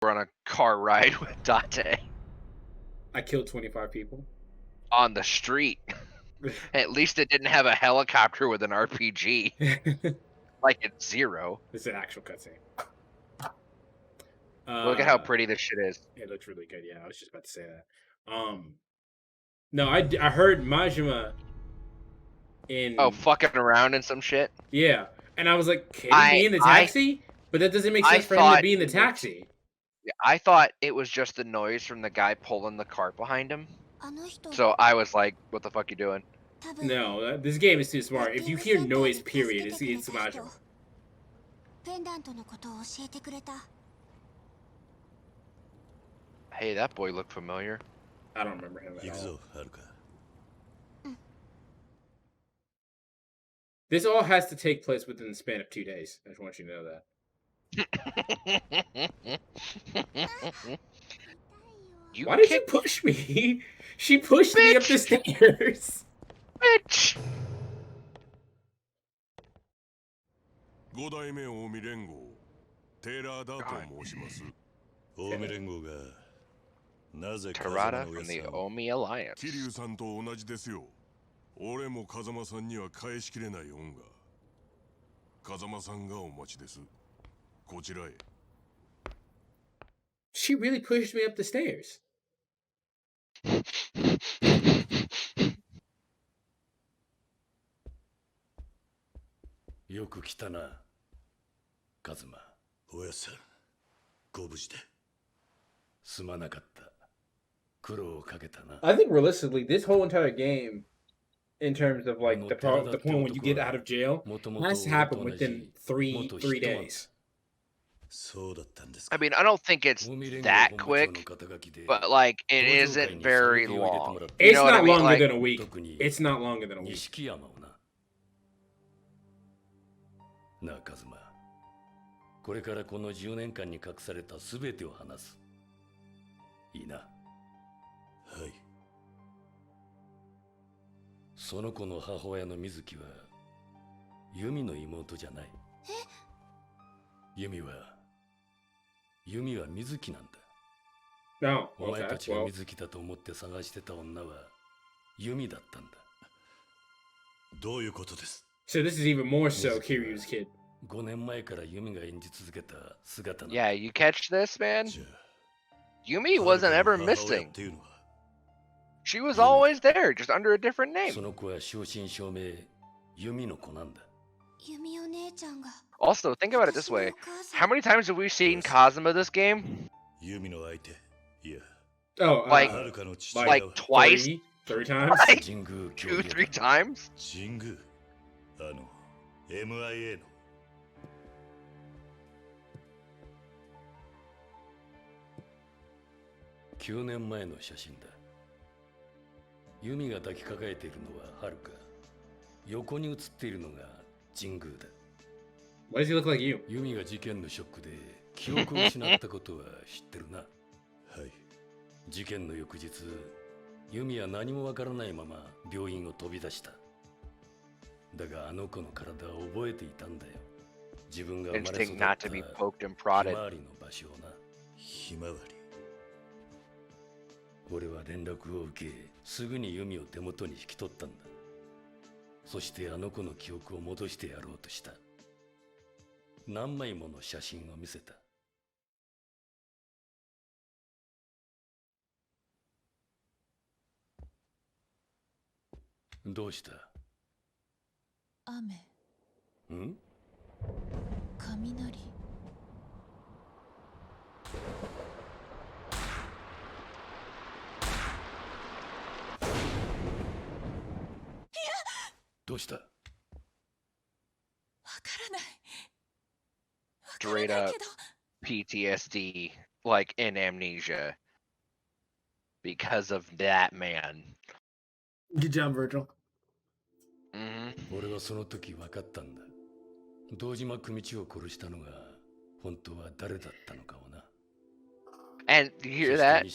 on a car ride with Date I killed 25 people. on the street. At least it didn't have a helicopter with an RPG. Like it's Zero. This is an actual cutscene. Look at how pretty this shit is. It looks really good. Yeah, I was just about to say that. No, I heard Majima in. Oh, fucking around and some shit. Yeah, and I was like, can he be in the taxi? But that doesn't make sense for him to be in the taxi. I thought it was just the noise from the guy pulling the cart behind him. So I was like, what the fuck you doing? No, this game is too smart. If you hear noise, period, it's Majima. Hey, that boy looked familiar. I don't remember him at all. This all has to take place within the span of 2 days. I just want you to know that. Why did you push me? She pushed me up the stairs. Bitch! 5代目近江連合テーラーだと申します。近江連合がなぜ風間の上さん、桐生さんと同じですよ。俺も風間さんには返しきれない恩が。風間さんがお待ちです。こちらへ。She really pushed me up the stairs. よく来たな、カズマ。おやさん、ご無事で。すまなかった。苦労をかけたな。I think realistically, this whole entire game, in terms of like the point when you get out of jail, has to happen within three days. I mean, I don't think it's that quick, but like it isn't very long. It's not longer than a week. It's not longer than a week. なあ、カズマ。これからこの10年間に隠された全てを話す。いいな。はい。その子の母親の水木は、ユミの妹じゃない。ユミは水木なんだ。No, お前たちが水木だと思って探してた女は、ユミだったんだ。どういうことです？ So this is even more so Kiryu's kid. 5年前からユミが演じ続けた姿な。Yeah, you catch this, man? Yumi wasn't ever missing. She was always there, just under a different name. その子は正真正銘ユミの子なんだ。Also, think about it this way. How many times have we seen Kazuma this game? Oh, like twice? Three times? Like 2-3 times? MIA の。9年前の写真だ。ユミが抱きかかえているのはハルカ。横に写っているのが神宮だ。Why does he look like you? ユミが事件のショックで記憶を失ったことは知ってるな。はい。事件の翌日、ユミは何もわからないまま病院を飛び出した。だがあの子の体を覚えていたんだよ。自分が生まれ育ったひまわりの場所をな。ひまわり。俺は連絡を受け、すぐにユミを手元に引き取ったんだ。そしてあの子の記憶を戻してやろうとした。何枚もの写真を見せた。どうした？雨。ん？雷。どうした？わからない。 Straight up PTSD, like in amnesia, because of that man. Good job, Virgil. 俺はその時分かったんだ。堂島組長を殺したのが本当は誰だったのかをな。And you hear that?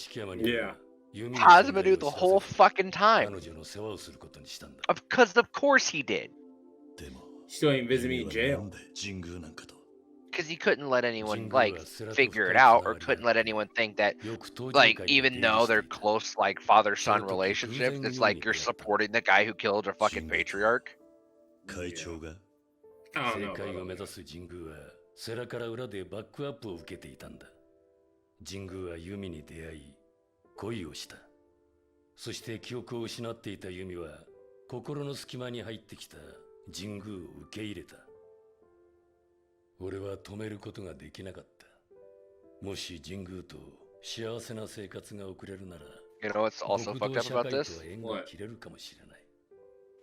Yeah. Kazuma knew the whole fucking time. 彼女の世話をすることにしたんだ。Because of course he did. Still ain't visit me in jail. because he couldn't let anyone like figure it out, or couldn't let anyone think that like even though they're close like father-son relationships, it's like you're supporting the guy who killed a fucking patriarch. 会長が I don't 正 know. 解 about を目 that. 指す神宮は世良から裏でバックアップを受けていたんだ。神宮はユミに出会い恋をした。そして記憶を失っていたユミは心の隙間に入ってきた神宮を受け入れた。俺は止めることができなかった。もし神宮と幸せな生活が送れるなら、 You know what's also 極 fucked 道 up 社 about 会と this? は縁が切れるかもしれない。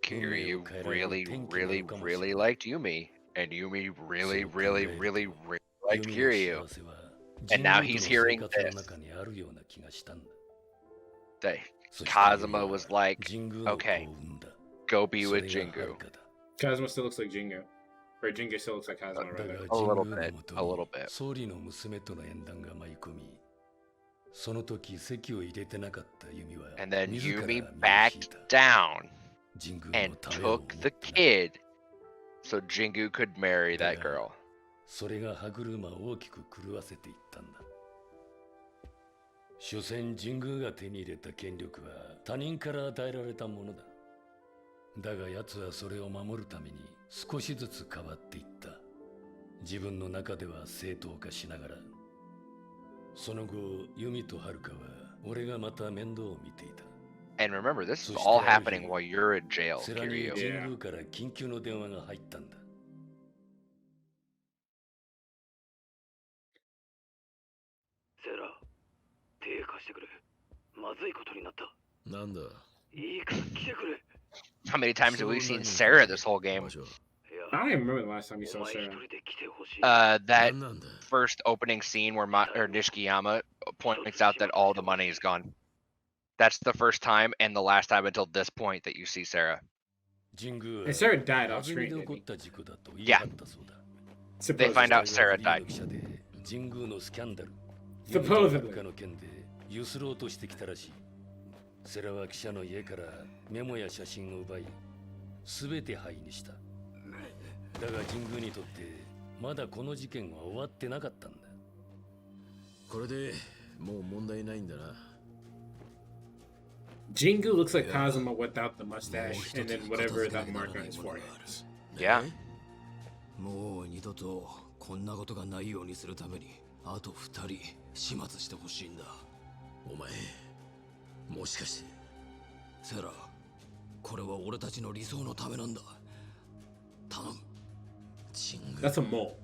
Kiryu really liked Yumi, and Yumi really liked Kiryu. And now he's hearing this. That Kazuma was like, okay, go be with Jingu. Kazuma still looks like Jingu. Or Jingu still looks like Kazuma, rather. A little bit, a little bit. 総理の娘との縁談が舞い込み、その時席を入れてなかったユミは And then 自ら身を Yumi 引い backed た。 down 神宮の and ためを思 took っ the たな。 kid so Jingu could marry that だが girl. それが歯車を大きく狂わせていったんだ。所詮神宮が手に入れた権力は他人から与えられたものだ。だが奴はそれを守るために少しずつ変わっていった。自分の中では正当化しながら。その後、ユミとハルカは俺がまた面倒を見ていた。 And remember, this is all happening while you're in jail, セラに Kiryu. 神宮から緊急の電話が入ったんだ。セラ、手貸してくれ。まずいことになった。なんだいいから来てくれ。 How many times have we seen Sarah this whole game? いや、 I don't even remember the last time you お saw 前一 Sarah. 人で来てほしい。 That なんだ first opening scene where Nishikiyama points out that all the money is gone. That's the first time and the last time until this point that you see Sarah. 神宮は And Sarah died off 初め screen, で起 didn't こっ he? た事故だと言い張ったそうだ。 They Supposedly. find out Sarah died. 記者で神宮のスキャンダル Supposedly. ユミとハルカの件でゆすろうとしてきたらしい。セラは記者の家からメモや写真を奪い全て灰にした。だが神宮にとってまだこの事件は終わってなかったんだ。これでもう問題ないんだな Jingu looks like Kazuma without the mustache and then whatever that mark on his forehead is. Yeah. もう二度とこんなことがないようにするためにあと二人始末してほしいんだ。お前もしかしてセラ、これは俺たちの理想のためなんだ。頼む。チング That's a mole.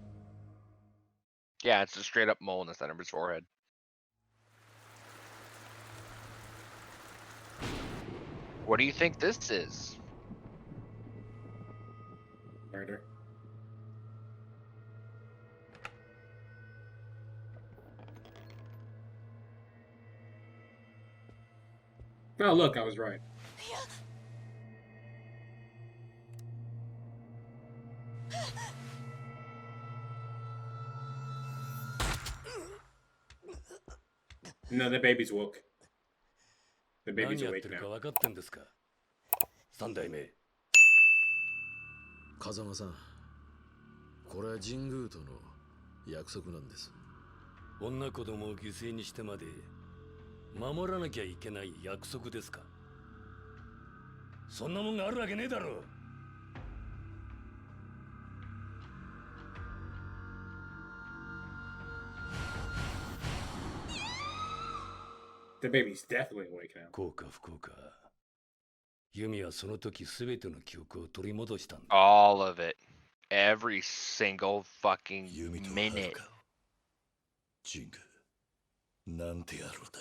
Yeah, it's a straight up mole in the center of his forehead. What do you think this is? Murder. Oh, look, I was right. No, the baby's woke. The 何 baby's やって awake るか now. 分かってんですか、三代目。風間さんこれは神宮との約束なんです。女子供を犠牲にしてまで守らなきゃいけない約束ですか。そんなもんがあるわけねえだろ。 The baby's definitely awake now. 幸か不幸か。ユミはその時すべての記憶を取り戻したんだ。 All of it. Every single fucking 弓とは minute. か神宮なんて野郎だ。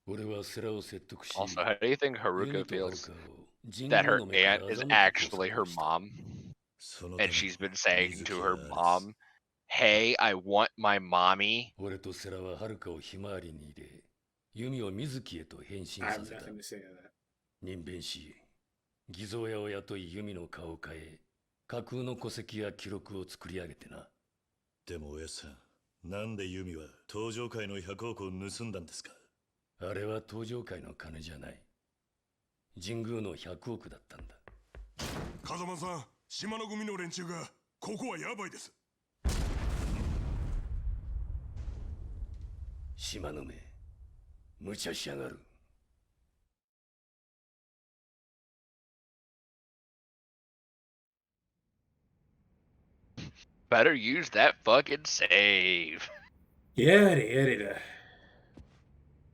俺はセラを説得し、 Also, how do you think ユ Haruka ミとハル feels カを神 that 宮 her の目から aunt is 欺く actually 工 her 作をした。 mom? そのため And に she's been saying 水 to 木 her は mom, hey, I want my mommy. 俺とセラはハルカをひまわりに入れ、ユミを水木へと変身 I さ have せた。 nothing to say to that. 人弁し、偽造屋を雇いユミの顔を変え、架空の戸籍や記録を作り上げてな。でもおやさんなんでユミは登場界の100億を盗んだんですか。あれは登場界の金じゃない。神宮の100億だったんだ。風間さん島の組の連中がここはやばいです。島の目、無茶しやがる。Better use that fucking save. Yeah.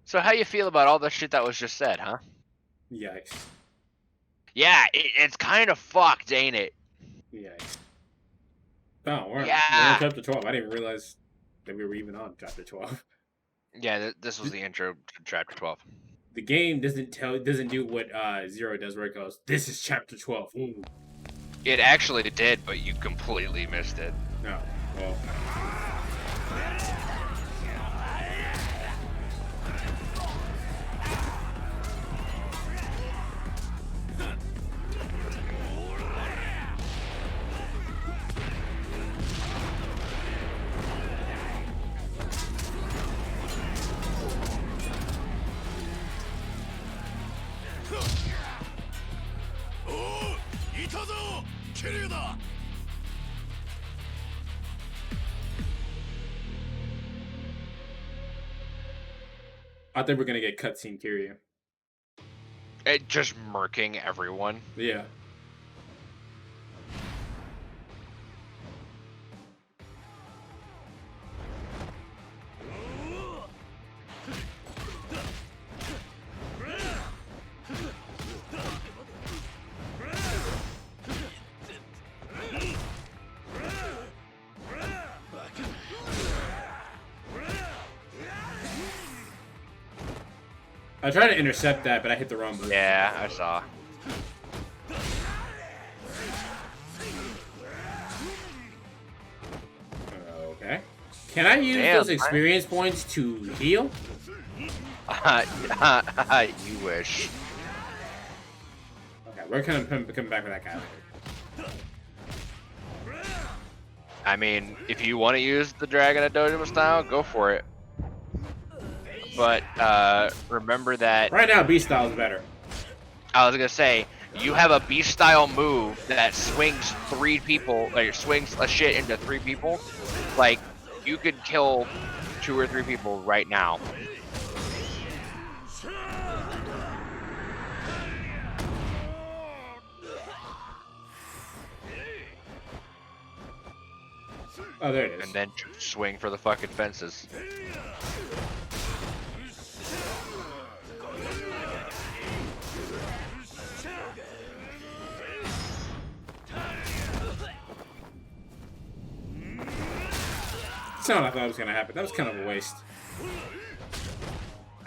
So how you feel about all the shit that was just said, huh? Yikes. Yeah, it's kind of fucked, ain't it? Yikes. Oh, we're on chapter 12. I didn't realize that we were even on chapter 12. Yeah, this was the intro to chapter 12. The game doesn't do what Zero does, where it goes, "This is chapter 12." Ooh. It actually did, but you completely missed it. No. Well. I think we're gonna get cutscene Kiryu. It just murking everyone. Yeah. I tried to intercept that, but I hit the wrong button. Yeah, I saw. Okay. Can I use those experience points to heal? You wish. Okay, we're gonna come back with that guy later. I mean, if you want to use the Dragon of Dojima style, go for it. But remember that right now Beast style is better. I was gonna say you have a Beast style move that swings 3 people, like swings a shit into 3 people. Like you could kill 2 or 3 people right now. Oh, there it is. And then swing for the fucking fences. That's not what I thought was gonna happen. That was kind of a waste.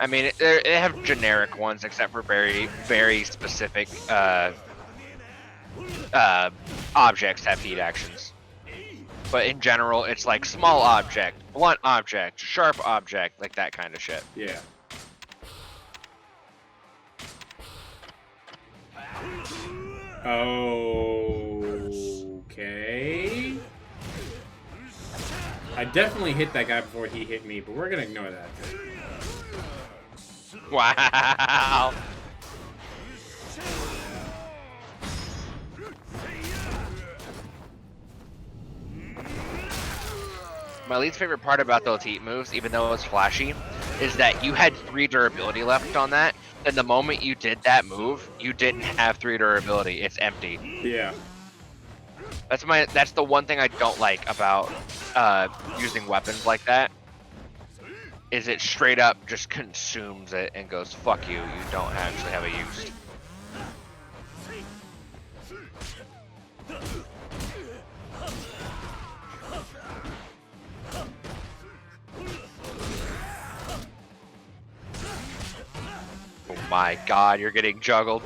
I mean, they have generic ones, except for very, very specific objects have heat actions. But in general, it's like small object, blunt object, sharp object, like that kind of shit. Yeah. Okay. I definitely hit that guy before he hit me, but we're gonna ignore that. Wow. My least favorite part about those heat moves, even though it was flashy, is that you had 3 durability left on that, and the moment you did that move, you didn't have 3 durability. It's empty. Yeah. That's the one thing I don't like about using weapons like that. Is it straight up just consumes it and goes, fuck you, you don't actually have a use. Oh my god, you're getting juggled.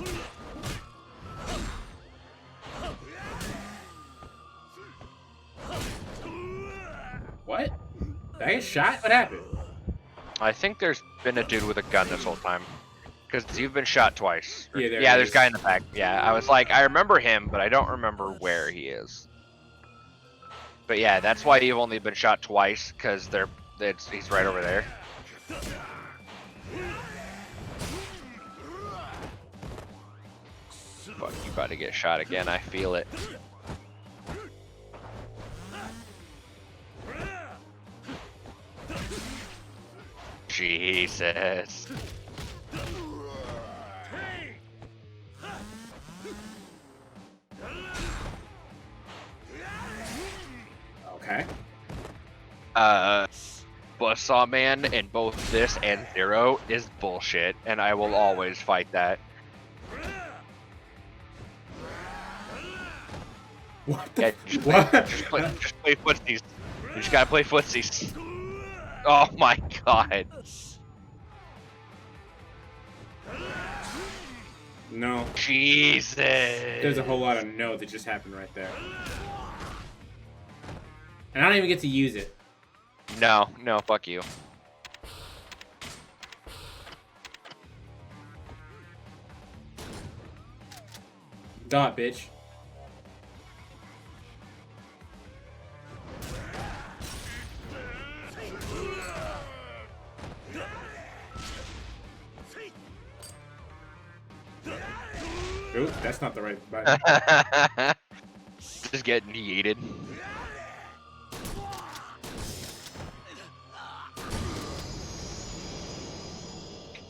What? Did I get shot? What happened? I think there's been a dude with a gun this whole time. Because you've been shot twice. Yeah, there's a guy in the back. Yeah, I was like, I remember him, but I don't remember where he is. But yeah, that's why you've only been shot twice, because he's right over there. Fuck, you about to get shot again, I feel it. Jesus. Okay. Buzzsaw Man in both this and Zero is bullshit, and I will always fight that. What the Yeah, just play footsies. You just gotta play footsies. Oh my god. No. Jesus. There's a whole lot of no that just happened right there. And I don't even get to use it. No, fuck you. Dot, bitch. Ooh, that's not the right button. Just getting yeeted.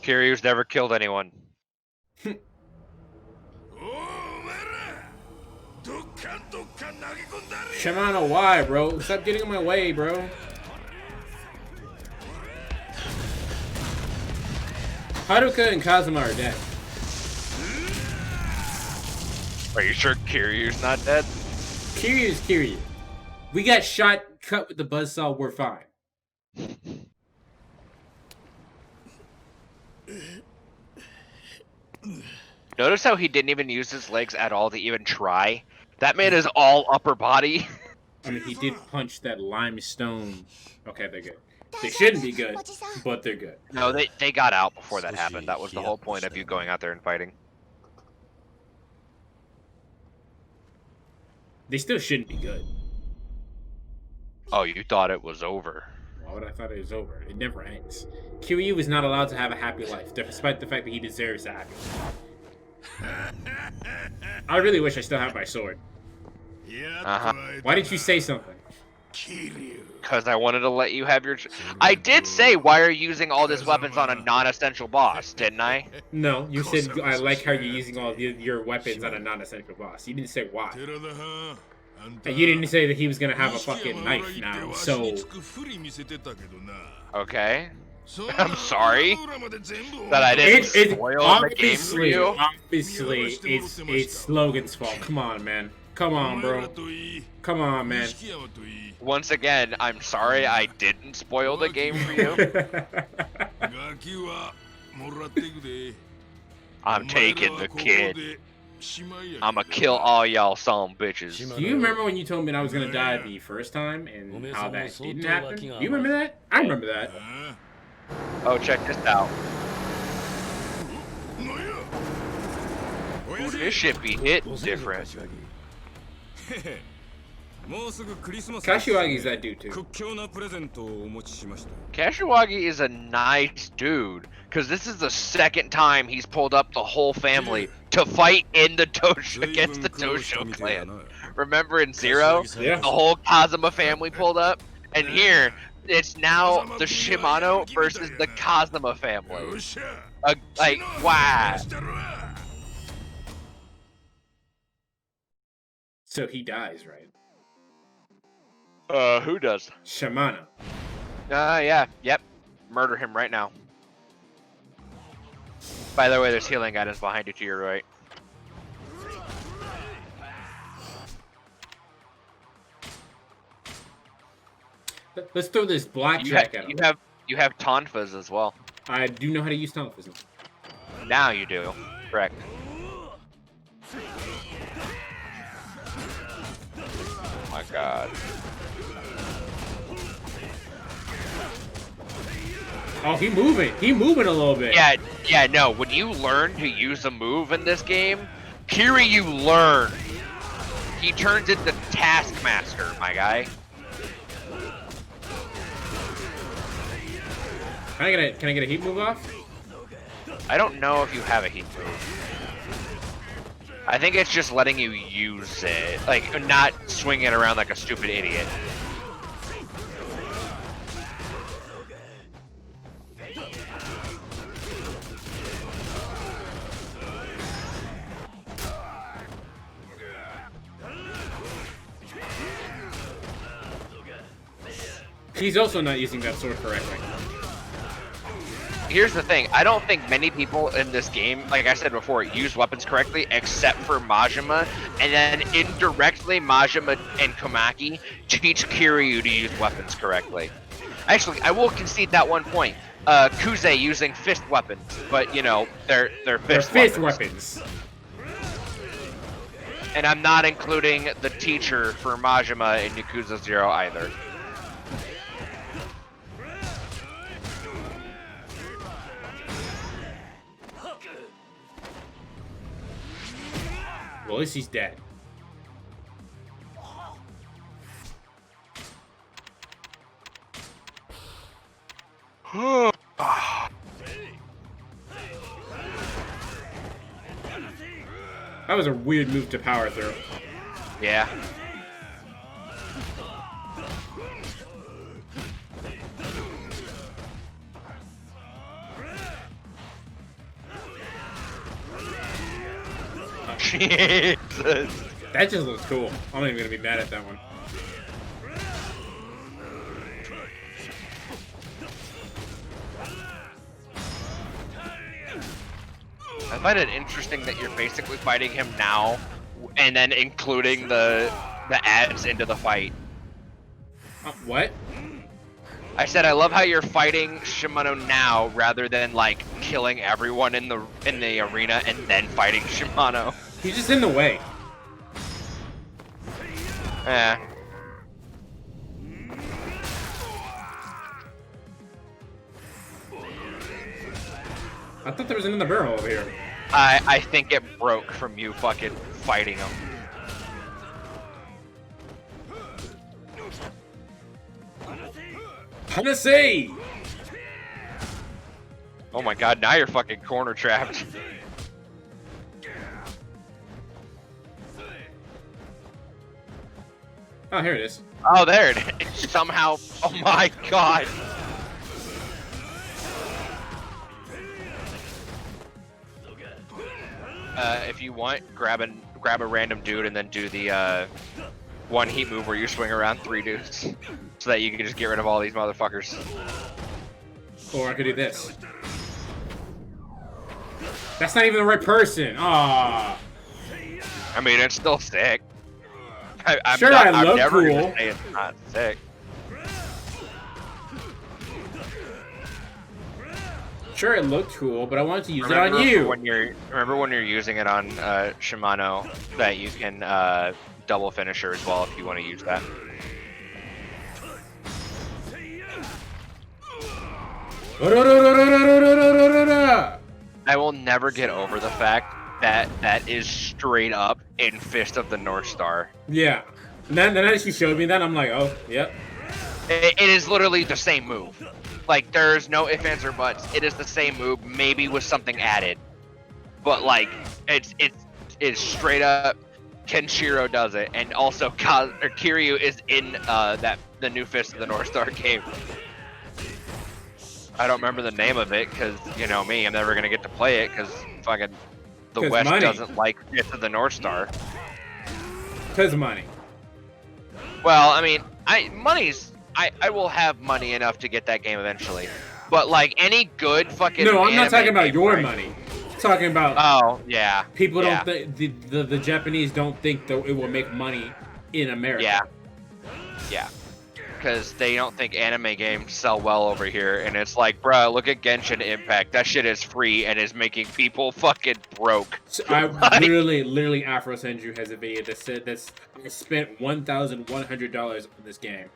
Kiryu's never killed anyone. Shimano, why, bro? Stop getting in my way, bro. Haruka and Kazuma are dead. Are you sure Kiryu's not dead? Kiryu's Kiryu. We got shot, cut with the buzzsaw, we're fine. Notice how he didn't even use his legs at all to even try? That man is all upper body. I mean, he did punch that limestone. Okay, they're good. They shouldn't be good, but they're good. No, they got out before that happened. That was the whole point of you going out there and fighting. They still shouldn't be good. Oh, you thought it was over. Why would I thought it was over? It never ends. Kiryu is not allowed to have a happy life, despite the fact that he deserves a happy life. I really wish I still had my sword. Why didn't you say something? Because I wanted to let you have your... I did say, why are you using all these weapons on a non-essential boss, didn't I? No, you said, I like how you're using all your weapons on a non-essential boss. You didn't say why. And you didn't say that he was going to have a fucking knife now, so... Okay. I'm sorry that I didn't spoil the game for you. Obviously, it's Logan's fault. Come on, man. Come on, bro. Come on, man. Once again, I'm sorry I didn't spoil the game for you. I'm taking the kid. I'ma kill all y'all son bitches. Do you remember when you told me that I was gonna die the first time and how that didn't happen? Do you remember that? I remember that. Oh, check this out. This shit be hitting different. Kashiwagi's that dude too. Kashiwagi is a nice dude, because this is the second time he's pulled up the whole family to fight in the Tosho against the Tosho clan. Remember in Zero? Yeah. The whole Kazuma family pulled up? And here, it's now the Shimano versus the Kazuma family. Like, wow. So he dies, right? Who does? Shimano. Yeah, yep. Murder him right now. By the way, there's healing items behind you to your right. Let's throw this blackjack at him. You have tonfas as well. I do know how to use tonfas. Now you do. Correct. Oh my god. Oh, he moving. He moving a little bit. Yeah, no. When you learn to use a move in this game, Kiryu learn. He turns into Taskmaster, my guy. Can I get a heat move off? I don't know if you have a heat move. I think it's just letting you use it, like not swing it around like a stupid idiot. He's also not using that sword correctly. Here's the thing. I don't think many people in this game, like I said before, use weapons correctly except for Majima. And then indirectly, Majima and Komaki teach Kiryu to use weapons correctly. Actually, I will concede that one point. Kuze using fist weapons, but you know, they're fist weapons. And I'm not including the teacher for Majima in Yakuza 0 either. Well, at least he's dead. That was a weird move to power through. Yeah. Jesus. That just looks cool. I'm not even gonna be mad at that one. I find it interesting that you're basically fighting him now, and then including the ads into the fight. What? I said I love how you're fighting Shimano now rather than like killing everyone in the arena and then fighting Shimano. He's just in the way. Yeah. I thought there was another barrel over here. I think it broke from you fucking fighting him. Tennessee! Oh my god, now you're fucking corner trapped. Oh, here it is. Oh, there it is. Somehow. Oh my god. If you want, grab a random dude and then do the one heat move where you swing around 3 dudes, so that you can just get rid of all these motherfuckers. Or I could do this. That's not even the right person. Ah. I mean, it's still sick. I'm Sure, not, I I'm look never cool. gonna say it's not sick. Sure, it looked cool, but I wanted to use it on you. Remember when you're using it on Shimano that you can double finisher as well if you want to use that. I will never get over the fact that that is straight up in Fist of the North Star. Yeah. Then as she showed me that, I'm like, oh, yep. It is literally the same move. Like, there's no ifs, ands, or buts. It is the same move, maybe with something added. But, like, it's straight up Kenshiro does it. And also, Kiryu is in the new Fist of the North Star game. I don't remember the name of it, because, you know me, I'm never going to get to play it, because fucking the West money. doesn't like Fist of the North Star. Because money. Well, I mean, I will have money enough to get that game eventually. But like any good fucking No, I'm not talking about game, your right? money. I'm talking about yeah. people yeah. don't think the Japanese don't think that it will make money in America. Yeah. Because they don't think anime games sell well over here, and it's like, bruh, look at Genshin Impact. That shit is free and is making people fucking broke. So I literally Afro Senju has a video that said that I spent $1,100 on this game.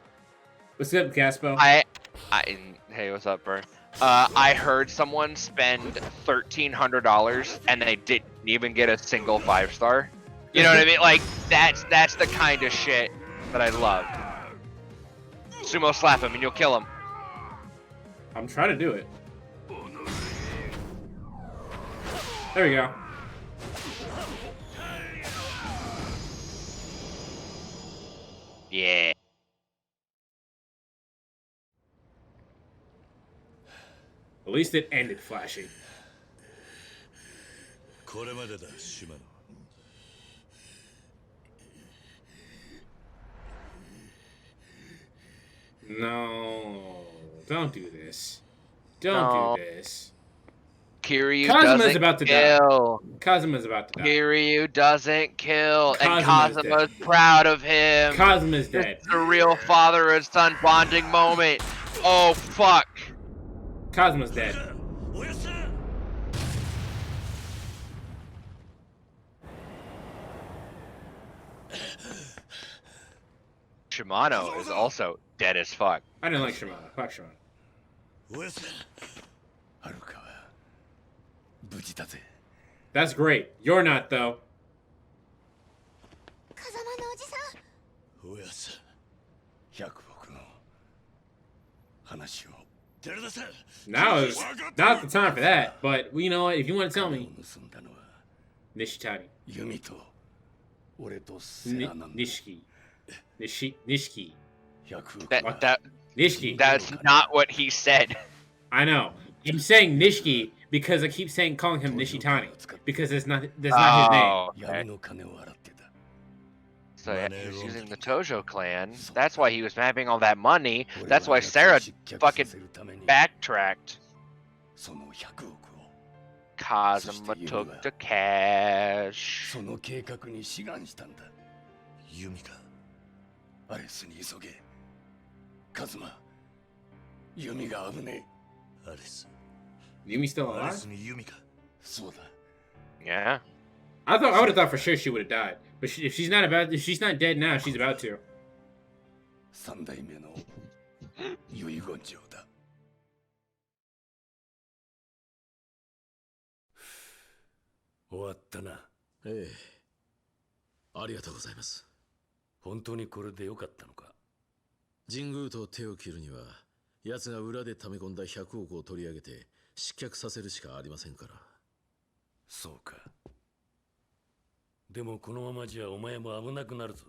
What's up, Gaspo? Hey, what's up, bro? I heard someone spend $1,300 and they didn't even get a single 5-star. You know what I mean? Like that's the kind of shit that I love. Sumo slap him and you'll kill him. I'm trying to do it. There we go. Yeah. At least it ended flashy. これまでだ、島野。No, don't do this. Don't No. do this. Kiryu Kazuma's doesn't about to kill. die. Kazuma's about to die. Kiryu doesn't kill, and Kazuma's dead. Kazuma's proud of him. Kazuma's This dead. is a real father and son bonding moment. Oh fuck. Kazuma's dead. Shimano is also dead as fuck. I didn't like Shimano. Fuck Shimano. はるかは無事だぜ。 That's great. You're not though. 風間のおじさん。おやす。 100億の話を。 Now is not the time for that. But you know what? If you want to tell 金を me, 盗んだのは Nishitani, ユミと俺とセラなんだ。 Nishiki, 100 億 That は that Nishiki. that's not what he said. I know. I'm saying Nishiki because I keep saying calling him Nishitani because that's not his name. Oh, 闇 okay. の金を洗ってた。 So yeah, he was using the Tojo clan. That's why he was mapping all that money. That's why Sarah fucking backtracked. その100億を Kazuma took the cash. その計画に志願したんだ。ユミか。アレスに急げ。カズマ、ユミが危ねえ。アレス。 Yumi still アレ alive? スにユミか。そうだ。 Yeah. I would have thought for sure she would have died. But if she's not dead now, she's about to. 三代目の遺言状だ。終わったな。ええ。ありがとうございます。本当にこれでよかったのか。神宮と手を切るには、奴が裏で溜め込んだ100億を取り上げて失脚させるしかありませんから。そうか。でもこのままじゃお前も危なくなるぞ。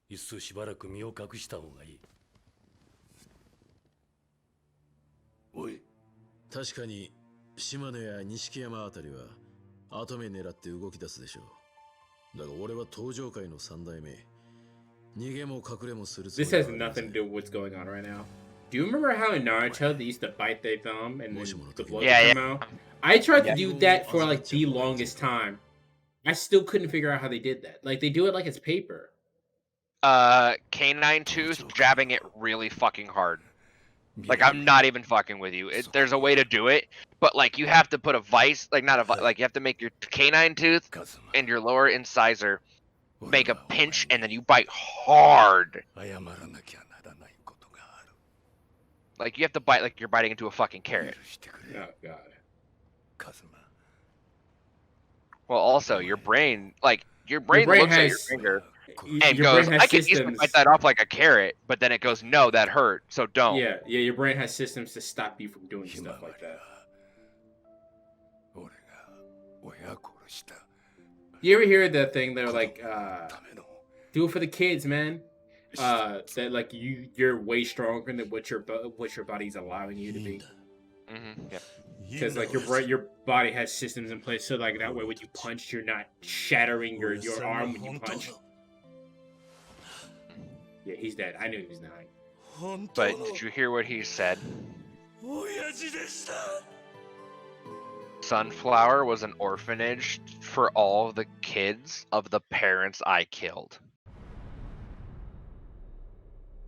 いっそしばらく身を隠した方がいい。おい。確かに島根や錦山あたりは後目狙って動き出すでしょう。だが俺は登場界の三代目。逃げも隠れもするつも This りは has ありま nothing せ to ん。 do with what's going on right now. Do you remember how in Naruto they used to bite their thumb and then the blood would Yeah, come out? I tried to do that for like the longest time. I still couldn't figure out how they did that. Like they do it like it's paper. Canine Tooth jabbing it really fucking hard. Like I'm not even fucking with you. There's a way to do it, but like you have to put a vice, like not a vice, like you have to make your canine tooth and your lower incisor make a pinch, and then you bite hard. 謝らなきゃならないことがある。 Like you have to bite like you're biting into a fucking carrot. 許してくれ。 Oh god. カズマ。 Well, also your brain, like your brain brain looks at your has- finger Y- and your goes, brain has "I could easily systems. bite that off like a carrot," but then it goes, "No, that hurt, so don't." Yeah, your brain has systems to stop you from doing ひま stuff わ like り that. は俺が親殺した。 You ever hear that thing? They're like, ための do it for the kids, man. That like you're way stronger than what your body's allowing you to いいん be. だ。 Mm-hmm. Yeah. いいん Because だ like your body has systems in place, so like that way when you punch, you're not shattering your arm when you punch. Yeah, he's dead. I knew he was dying. 本当 But の did you hear what he said? 親父でした。 Sunflower was an orphanage for all the kids of the parents I killed.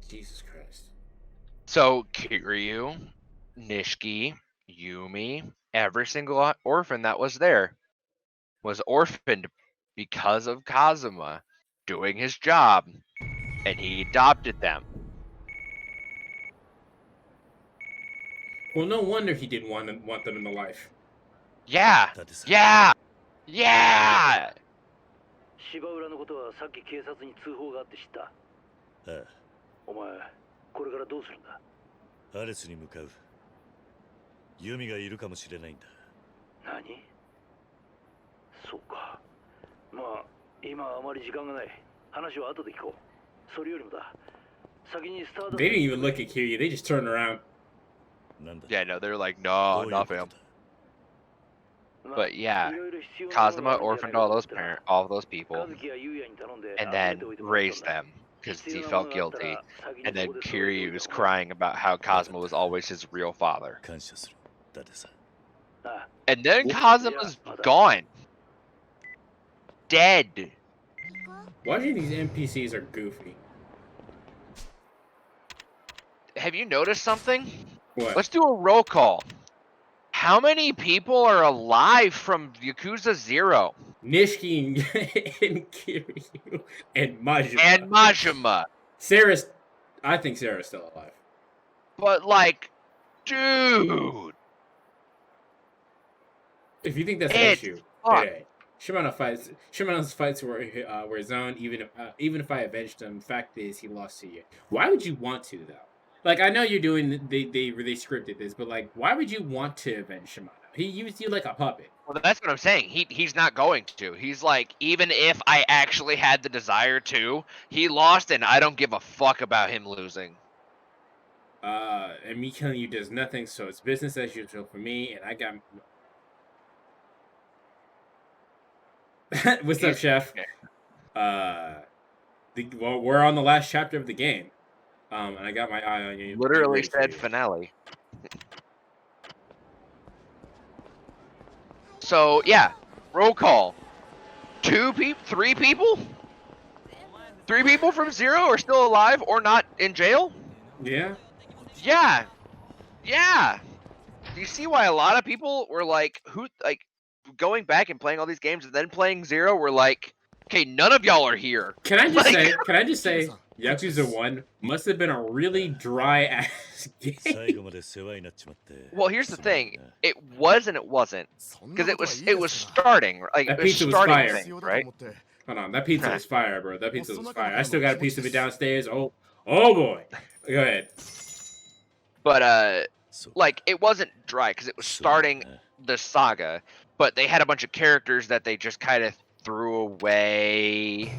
Jesus Christ. So Kiryu, Nishiki, Yumi, every single orphan that was there was orphaned because of Kazuma doing his job, and he adopted them. Well, no wonder he didn't want them in the life. Yeah, だってさ yeah, yeah. 芝浦のことはさっき警察に通報があって知った。ああお前、これからどうするんだ？アレスに向かう。ユミがいるかもしれないんだ。何？そうか。まあ、今はあまり時間がない。話は後で聞こう。それよりもだ。先にスターダ They didn't even look at Kiryu. They just turned around. なんだ Yeah, no, they're like, ど no, ういう not こと him. だ But yeah, いろいろ必要なものがあるんじゃない Kazuma かと orphaned 思 all っ those てな。 all those people 和樹や優也に頼んで and 集め then ておいてもらったん raised だ。 them. because he felt guilty, and then Kiryu was crying about how Cosmo was always his real father. 感謝する。だってさ。 And then Cosmo's gone. Dead. Why do these NPCs are goofy? Have you noticed something? What? Let's do a roll call. How many people are alive from Yakuza 0? Nishiki and Kiryu and Majima. And Majima. Sarah's... I think Sarah's still alive. But, like, dude. If you think that's an It's issue, fucked. it ain't. Shimano's fights were his own. Even if I avenged him, fact is he lost to you. Why would you want to though? Like I know you're doing they scripted this, but like why would you want to avenge Shimano? He used you like a puppet. Well, that's what I'm saying. He's not going to. He's like, even if I actually had the desire to, he lost, and I don't give a fuck about him losing. And me killing you does nothing, so it's business as usual for me. And I got. What's up, Chef? Well, we're on the last chapter of the game, and I got my eye on you. Literally said finale. So yeah, roll call. 3 people? 3 people from 0 are still alive or not in jail? Yeah. Yeah. Yeah. Do you see why a lot of people were like, going back and playing all these games and then playing 0 were like, okay, none of y'all are here. Can I just say Yakuza 1 must have been a really dry ass game. Well, here's the thing. It was and it wasn't. Because it was starting. Like, That it was pizza was starting fire. thing, right? Hold on, that pizza was fire, bro. That pizza was fire. I still got a piece of it downstairs. Oh boy. Go ahead. But like it wasn't dry because it was starting the saga, but they had a bunch of characters that they just kind of threw away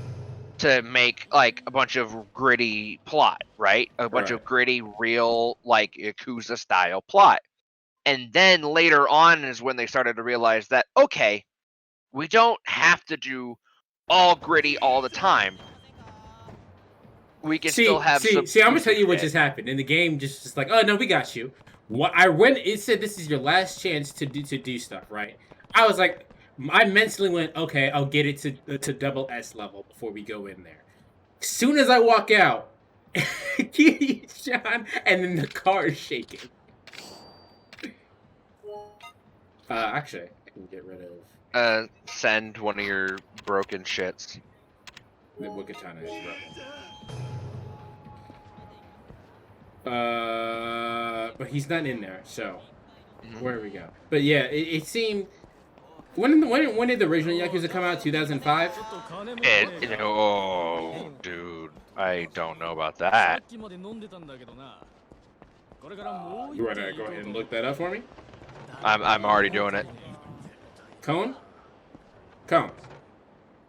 to make like a bunch of gritty plot, right? A bunch of gritty, real like Yakuza style plot. And then later on is when they started to realize that okay, we don't have to do all gritty all the time. We can still have some. See, I'm gonna tell you what just happened in the game. Just like, oh no, we got you. What it said this is your last chance to do stuff, right? I was like, I mentally went, okay, I'll get it to double S level before we go in there. As soon as I walk out, Sean, and then the car is shaking. Actually, I can get rid of. Send one of your broken shits. The Wukatana is but he's not in there, so where we go. But yeah, it seemed when did the original Yakuza come out? 2005. Oh, dude, I don't know about that. You wanna go ahead and look that up for me? I'm already doing it. Cone.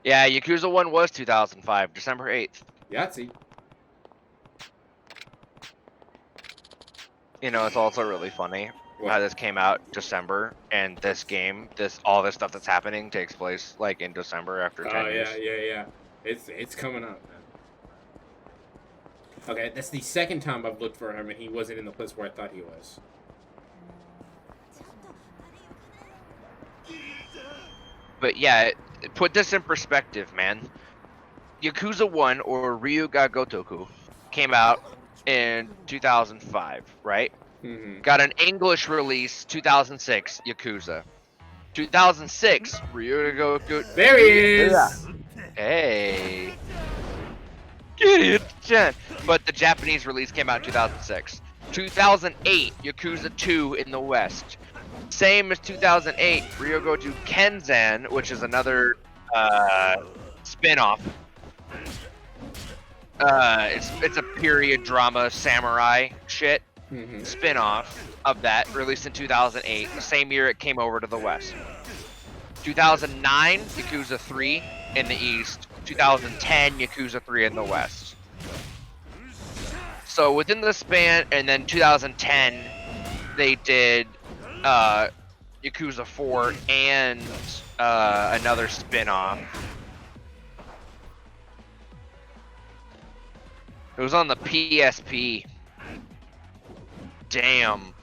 Yeah, Yakuza 1 was 2005, December 8th. Yahtzee. You know, it's also really funny how this came out December, and this game, all this stuff that's happening takes place like in December after 10 years. Yeah. It's coming up, man. Okay, that's the second time I've looked for him, and he wasn't in the place where I thought he was. But yeah, put this in perspective, man. Yakuza 1, or Ryuga Gotoku, came out in 2005, right? Mm-hmm. Got an English release, 2006, Yakuza. 2006, Ryuga Gotoku. There he is! Hey. Get it, Jen. But the Japanese release came out in 2006. 2008, Yakuza 2 in the West. Same as 2008, Ryuga to Kenzan, which is another spin-off. It's a period drama samurai shit spin-off of that, released in 2008, the same year it came over to the West. 2009, Yakuza 3 in the East. 2010, Yakuza 3 in the West. So within the span, and then 2010, they did Yakuza 4 and another spin-off. It was on the PSP. Damn.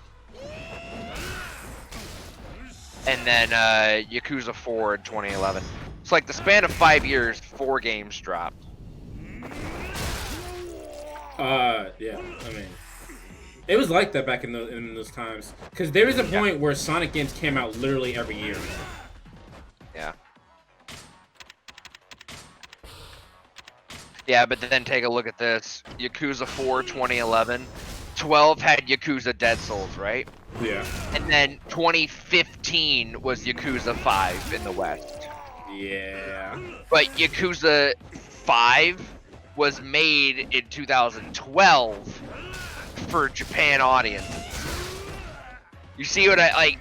And then Yakuza 4 in 2011. It's like the span of 5 years, 4 games dropped. Yeah. I mean, it was like that back in those times. Because there was a point where Sonic games came out literally every year. Yeah. Yeah, but then take a look at this. Yakuza 4 2011. 12 had Yakuza Dead Souls, right? Yeah. And then 2015 was Yakuza 5 in the West. Yeah. But Yakuza 5 was made in 2012 for Japan audiences. You see what I like?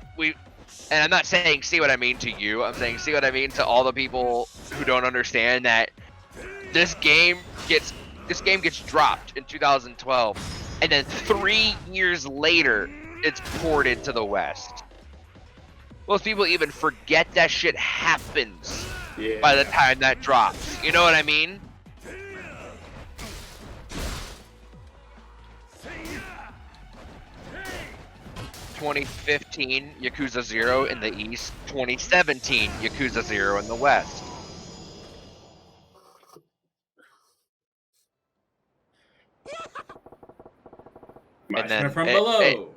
And I'm not saying see what I mean to you. I'm saying see what I mean to all the people who don't understand that this game gets dropped in 2012, and then 3 years later, it's ported to the West. Most people even forget that shit happens by the time that drops. You know what I mean? (2015) Yakuza 0 in the East, 2017 Yakuza 0 in the West. And then from below.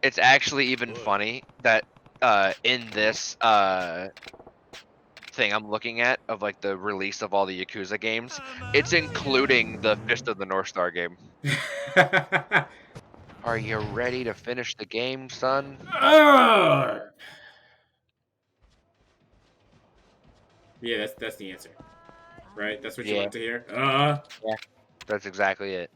It's actually even funny that in this thing I'm looking at of like the release of all the Yakuza games, it's including the Fist of the North Star game. Are you ready to finish the game, son? Yeah, that's the answer. Right? That's what you want to hear? Yeah, that's exactly it.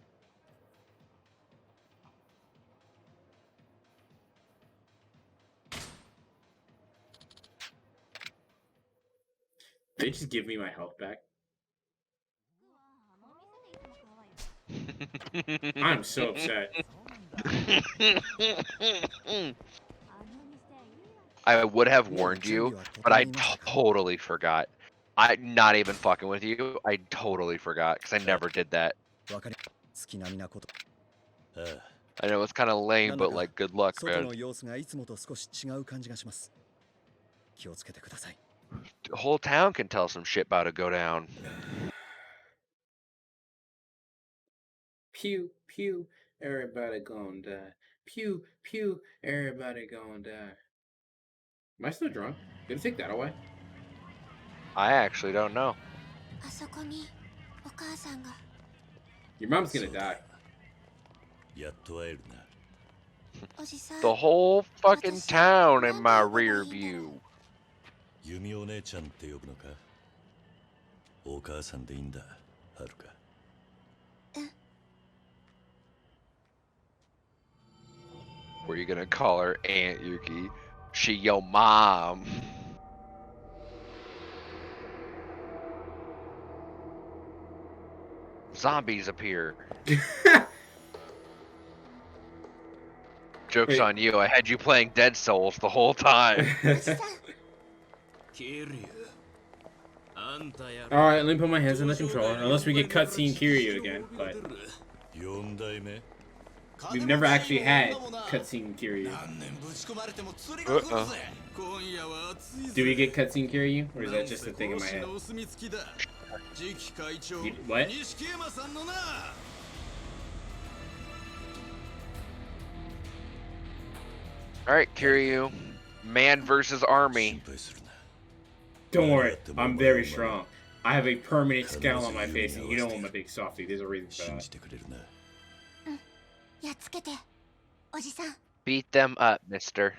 They just give me my health back. I'm so upset. I would have warned you, but I totally forgot. I'm not even fucking with you. I totally forgot because I never did that. I know it's kind of lame, but like, good luck, man. The whole town can tell some shit about to go down. Pew, pew, everybody gonna die. Pew, pew, everybody gonna die. Am I still drunk? Did it take that away? I actually don't know. Your mom's gonna die. The whole fucking town in my rear view. Were you gonna call her Aunt Yuki? She your mom. Zombies appear. Joke's on you, I had you playing Dead Souls the whole time. Alright, let me put my hands on the controller. Unless we get cutscene Kiryu again, but we've never actually had cutscene Kiryu. Do we get cutscene Kiryu? Or is that just a thing in my head? What? Alright, Kiryu. Man versus army. Don't worry, I'm very strong. I have a permanent scowl on my face, and you know I'm a big softie. There's a reason for that. Beat them up, mister.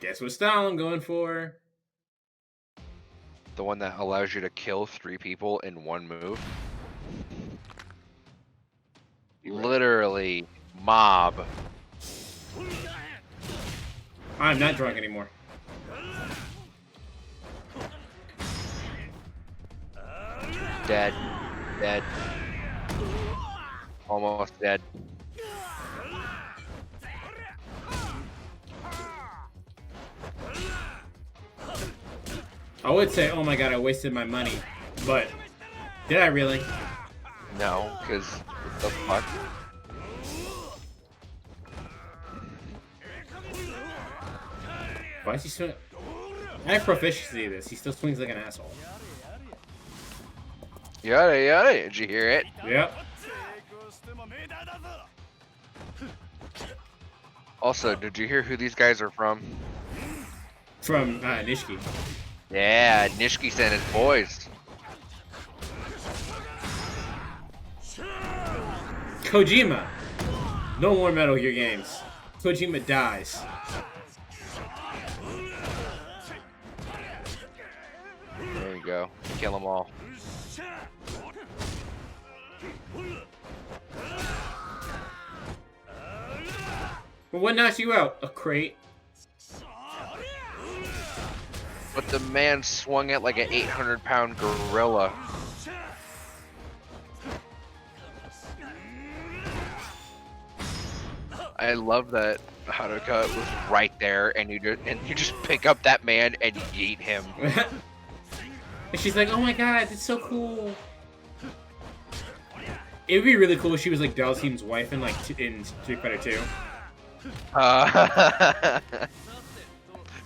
Guess what style I'm going for? The one that allows you to kill 3 people in one move. Literally, mob. I'm not drunk anymore. Dead. Dead. Almost dead. I would say, oh my god, I wasted my money. But, did I really? No, because what the fuck? Why is he swing? I have proficiency in this. He still swings like an asshole. Yada yada, did you hear it? Yep. Also, did you hear who these guys are from? From Nishiki. Yeah, Nishiki sent his boys. Kojima. No more Metal Gear games. Kojima dies. There you go. Kill them all. Well, what knocks you out? A crate. But the man swung it like an 800-pound gorilla. I love that Haruka was right there, and you just pick up that man and yeet him. And she's like, "Oh my god, it's so cool." It would be really cool if she was like Dalsim's wife in like in Street Fighter 2.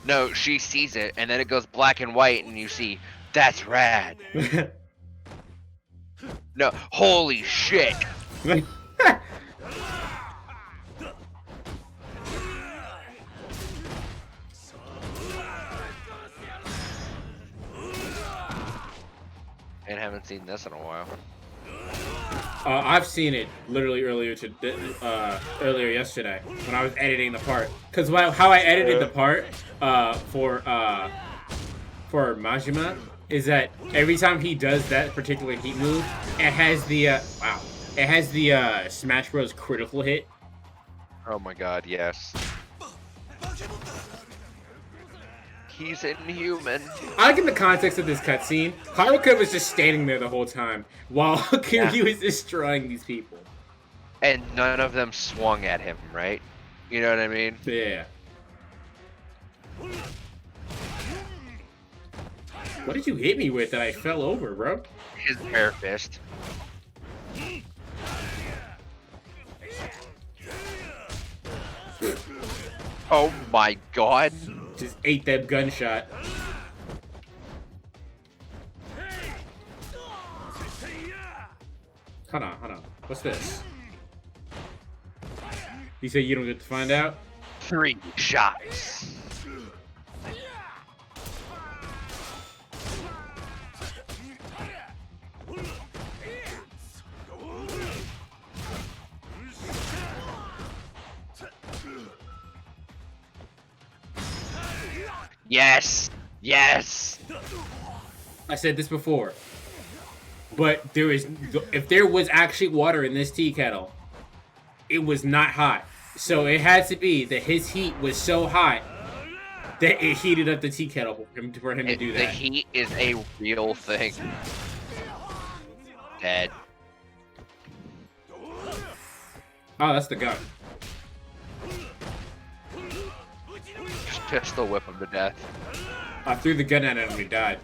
No, she sees it, and then it goes black and white, and you see, that's rad. No, holy shit. And haven't seen this in a while. I've seen it literally earlier yesterday when I was editing the part. Cause how I edited the part for Majima is that every time he does that particular heat move, it has the Smash Bros critical hit. Oh my god, yes. He's inhuman. I like in the context of this cutscene, Haruka was just standing there the whole time while Kiryu is destroying these people. And none of them swung at him, right? You know what I mean? Yeah. What did you hit me with that I fell over, bro? His bare fist. Oh my god. Just ate that gunshot. Hold on. What's this? You say you don't get to find out? 3 shots. Yes! Yes! I said this before, but if there was actually water in this tea kettle, it was not hot. So it had to be that his heat was so hot that it heated up the tea kettle for him to do that. The heat is a real thing. Dead. Oh, that's the gun. Just pistol whip him to death. I threw the gun at him and he died.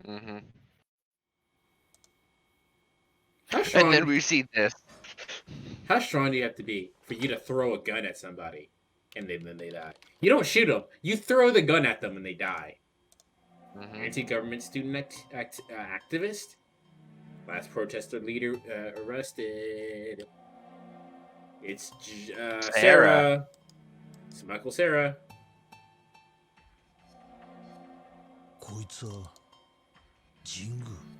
Mm-hmm. And then we see this. How strong do you have to be for you to throw a gun at somebody and then they die? You don't shoot them. You throw the gun at them and they die. Mm-hmm. Anti-government student activist. Last protester leader arrested. It's Sarah. It's Michael Sarah. こいつは神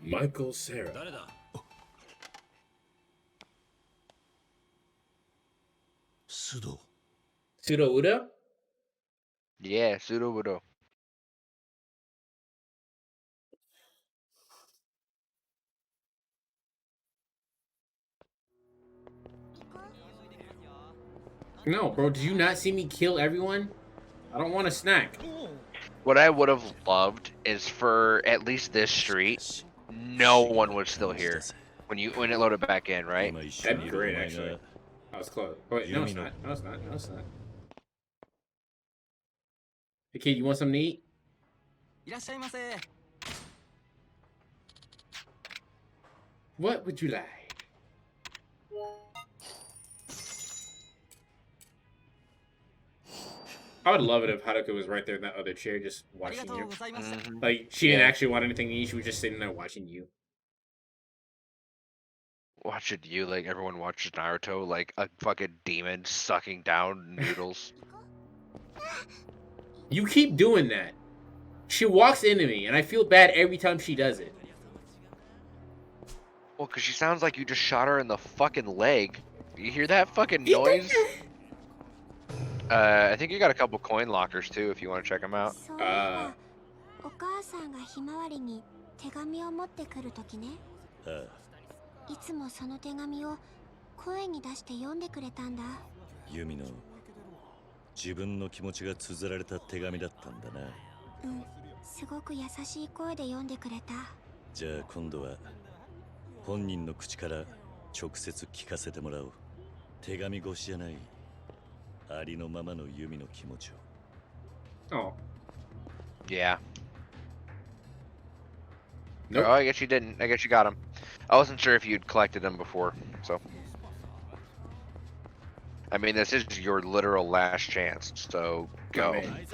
宮 Michael Sarah. 誰だ須藤 Pseudo Uda? Yeah, Pseudo Widow. No, bro. Did you not see me kill everyone? I don't want a snack. What I would have loved is for at least this street, no one was still here when it loaded back in, right? That'd be great, actually. it's close. Wait, no, it's not. No, it's not. No, it's not. Hey, kid, you want something to eat? What would you like? I would love it if Haruka was right there in that other chair just watching you. Mhm. Like, she didn't Yeah. actually want anything to eat, she was just sitting there watching you. Watching you like everyone watches Naruto, like a fucking demon sucking down noodles. You keep doing that. She walks into me, and I feel bad every time she does it. Well, because she sounds like you just shot her in the fucking leg. Do you hear that fucking noise? I think you got a couple coin lockers too, if you want to check them out. そういえばお母さんがひまわりに手紙を持ってくるときね、いつもその手紙を声に出して読んでくれたんだ。ユミの自分の気持ちが綴られた手紙だったんだな。うん、すごく優しい声で読んでくれた。じゃあ今度は本人の口から直接聞かせてもらおう。手紙越しじゃない、ありのままのユミの気持ちを。Oh. Yeah. Nope. Oh, I guess you didn't. I guess you got him. I wasn't sure if you'd collected them before, so. I mean, this is your literal last chance, so go. Man.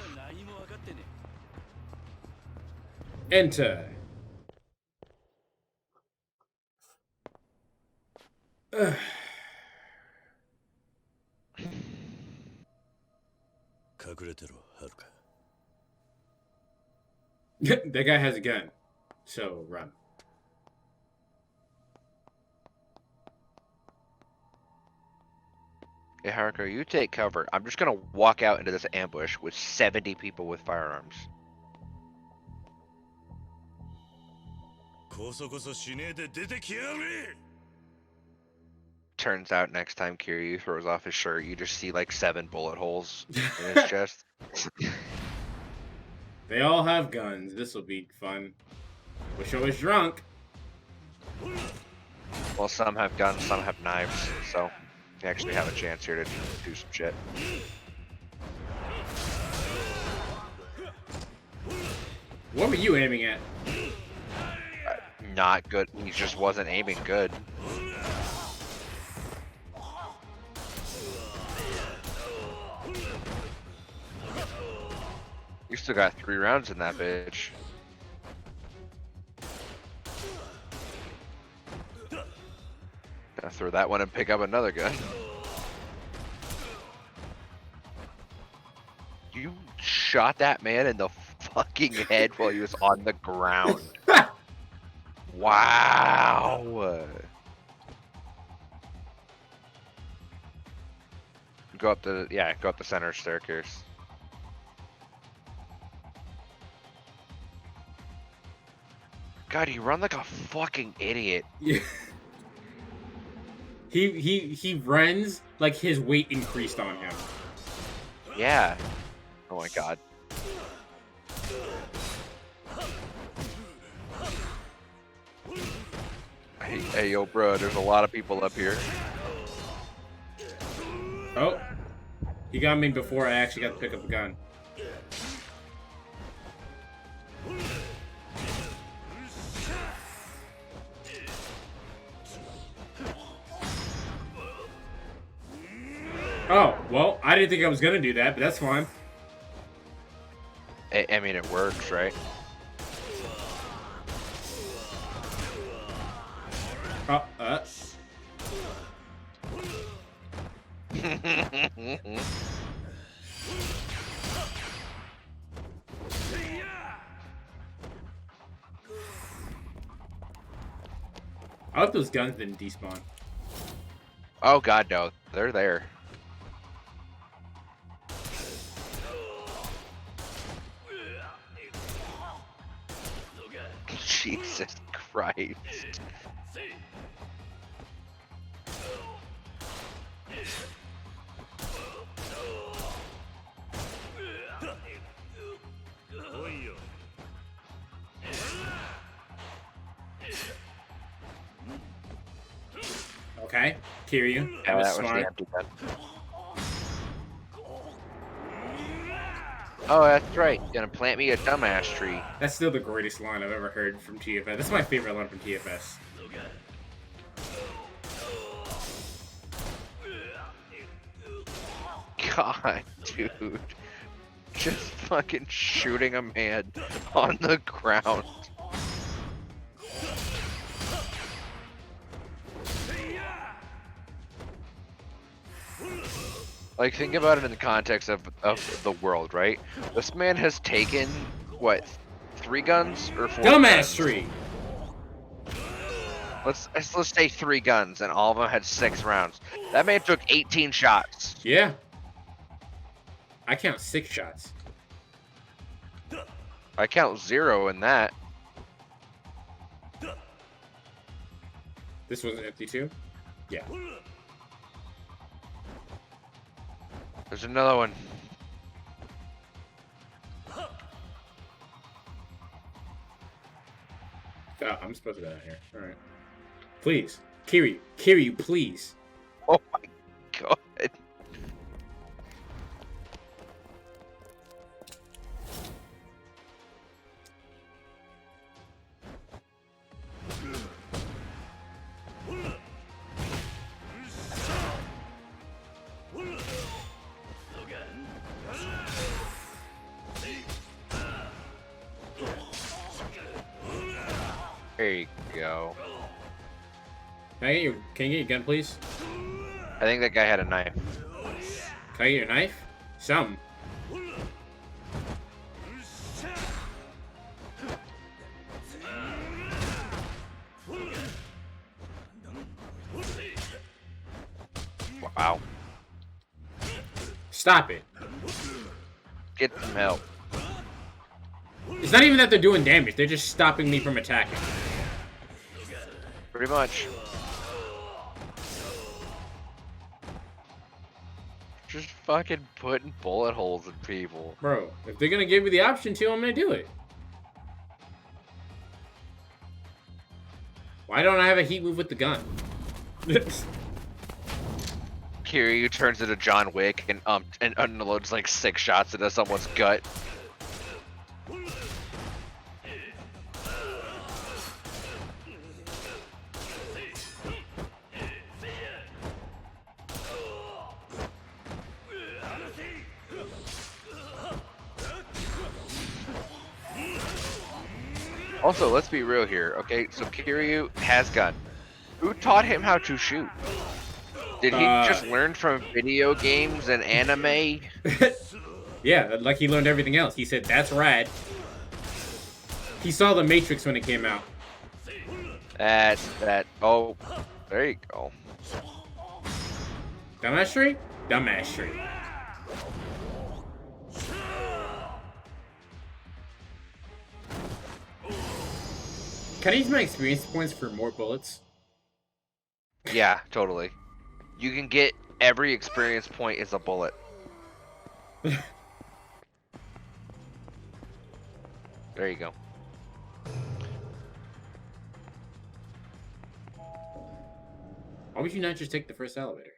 Enter. That guy has a gun, so run. Hey, Haruko, you take cover. I'm just gonna walk out into this ambush with 70 people with firearms. Turns out next time Kiryu throws off his shirt, you just see like 7 bullet holes in his chest. They all have guns. This will be fun. Wish I was drunk. Well, some have guns, some have knives, so you actually have a chance here to do some shit. What were you aiming at? Not good. He just wasn't aiming good. You still got 3 rounds in that bitch. Gotta throw that one and pick up another gun. You shot that man in the fucking head while he was on the ground. Wow. Go up the go up the center staircase. God, you run like a fucking idiot. Yeah. He runs like his weight increased on him. Yeah. Oh my god. Hey, yo, bro, there's a lot of people up here. Oh, he got me before I actually got to pick up a gun. Oh, well, I didn't think I was gonna do that, but that's fine. I mean, it works, right? Oh, I hope those guns didn't despawn. Oh god, no. They're there. Jesus Christ. Okay, Kiryu. Yeah, That was that was the smart. empty gun. Oh, that's right. Gonna plant me a dumbass tree. That's still the greatest line I've ever heard from TFS. That's my favorite line from TFS. God, dude. Just fucking shooting a man on the ground. Like, think about it in the context of the world, right? This man has taken, what, 3 guns or 4 Dumbass guns? tree. Let's say 3 guns, and all of them had 6 rounds. That man took 18 shots. Yeah. I count 6 shots. I count 0 in that. This was empty too? Yeah. There's another one. Oh, I'm supposed to go down here. Alright. Please. Kiryu, please. Oh my god. There you go. Can I get your gun, please? I think that guy had a knife. Can I get your knife? Some. Wow. Stop it. Get some help. It's not even that they're doing damage. They're just stopping me from attacking. Pretty much. Just fucking putting bullet holes in people. Bro, if they're gonna give me the option to, I'm gonna do it. Why don't I have a heat move with the gun? Kiryu turns into John Wick and unloads like 6 shots into someone's gut. Also, let's be real here, okay? So Kiryu has gun. Who taught him how to shoot? Did he just learn from video games and anime? Yeah, like he learned everything else. He said, that's rad. He saw The Matrix when it came out. Oh, there you go. Dumbass tree? Dumbass tree. Can I use my experience points for more bullets? Yeah, totally. You can get every experience point is a bullet. There you go. Why would you not just take the first elevator?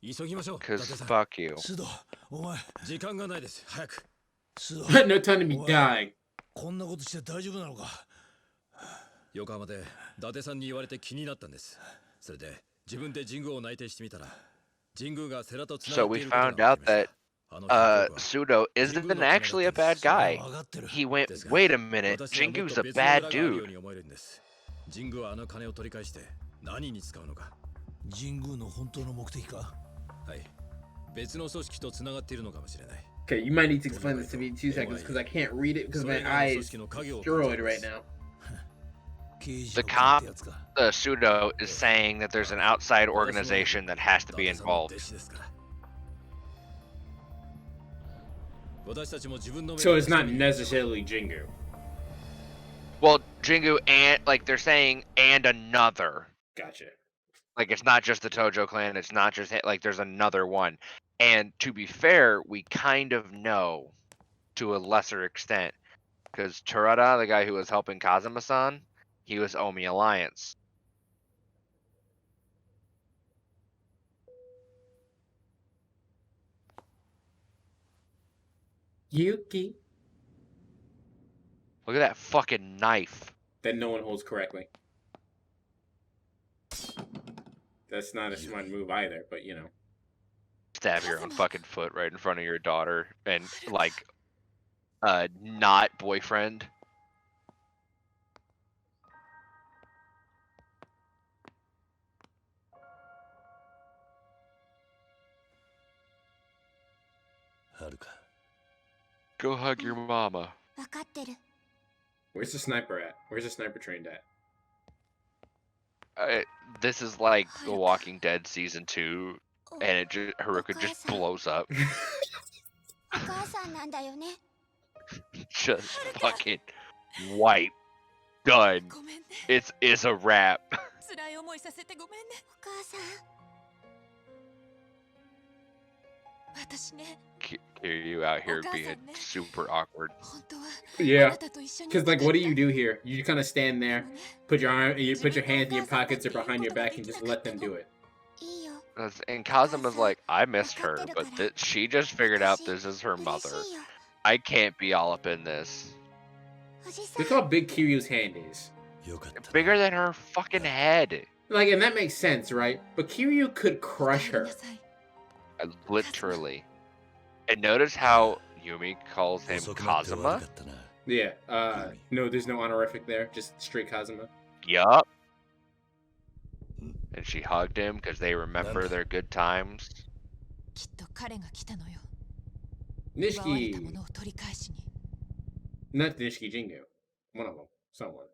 Because fuck you. No time to be dying. 横浜で伊達さんに言われて気になったんです。それで自分で神宮を内定してみたら、神宮が世良とつなが So って we いることが found 分か out りました that Pseudo isn't actually a bad guy. He went, wait a minute, Jingu's a bad dude. 神宮はあの金を取り返して何に使うのか。神宮の本当の目的か。はい。別の組織とつながっているのかもしれない。Okay, you might need to explain this to me in 2 seconds because I can't read it because my eye is destroyed right now. The Pseudo is saying that there's an outside organization that has to be involved. So it's not necessarily Jingu. Well, Jingu and, like, they're saying, and another. Gotcha. Like, it's not just the Tojo clan, it's not just, like, there's another one. And to be fair, we kind of know to a lesser extent. Because Terada, the guy who was helping Kazuma-san, he was Omi Alliance. Yuki. Look at that fucking knife. That no one holds correctly. That's not a smart move either, but you know. Stab your own fucking foot right in front of your daughter and like not boyfriend. Go hug your mama. 分かってる。 Where's the sniper at? Where's the sniper trained at? This is like The Walking Dead season 2, and it just Haruka just blows up. お母さんなんだよね。 Just fucking wipe. Done. ごめんね。 It's a wrap. 辛い思いさせてごめんね。お母さん。私ね。 You out here being super awkward. 本当は Yeah. あなたと一緒に Because like, what do you do here? You kind of stand there, put your hands in your pockets or behind your back, and just let them do it. いいよ。 And Kazuma's like, I missed her, but she just figured out this is her 嬉 mother. しいよ。 I can't be all up in this. おじさん。 Look how big Kiryu's hand is. Bigger than her fucking head. Like, and that makes sense, right? But Kiryu could crush ごめん her. なさい。 Literally. And notice how Yumi calls him Kazuma? Yeah. No, there's no honorific there. Just straight Kazuma. Yup. And she hugged him because they remember their good times. きっと彼が来たのよ。奪われたも Nishiki. のを取り返しに。 Not Nishiki Jingu. One of them. Someone.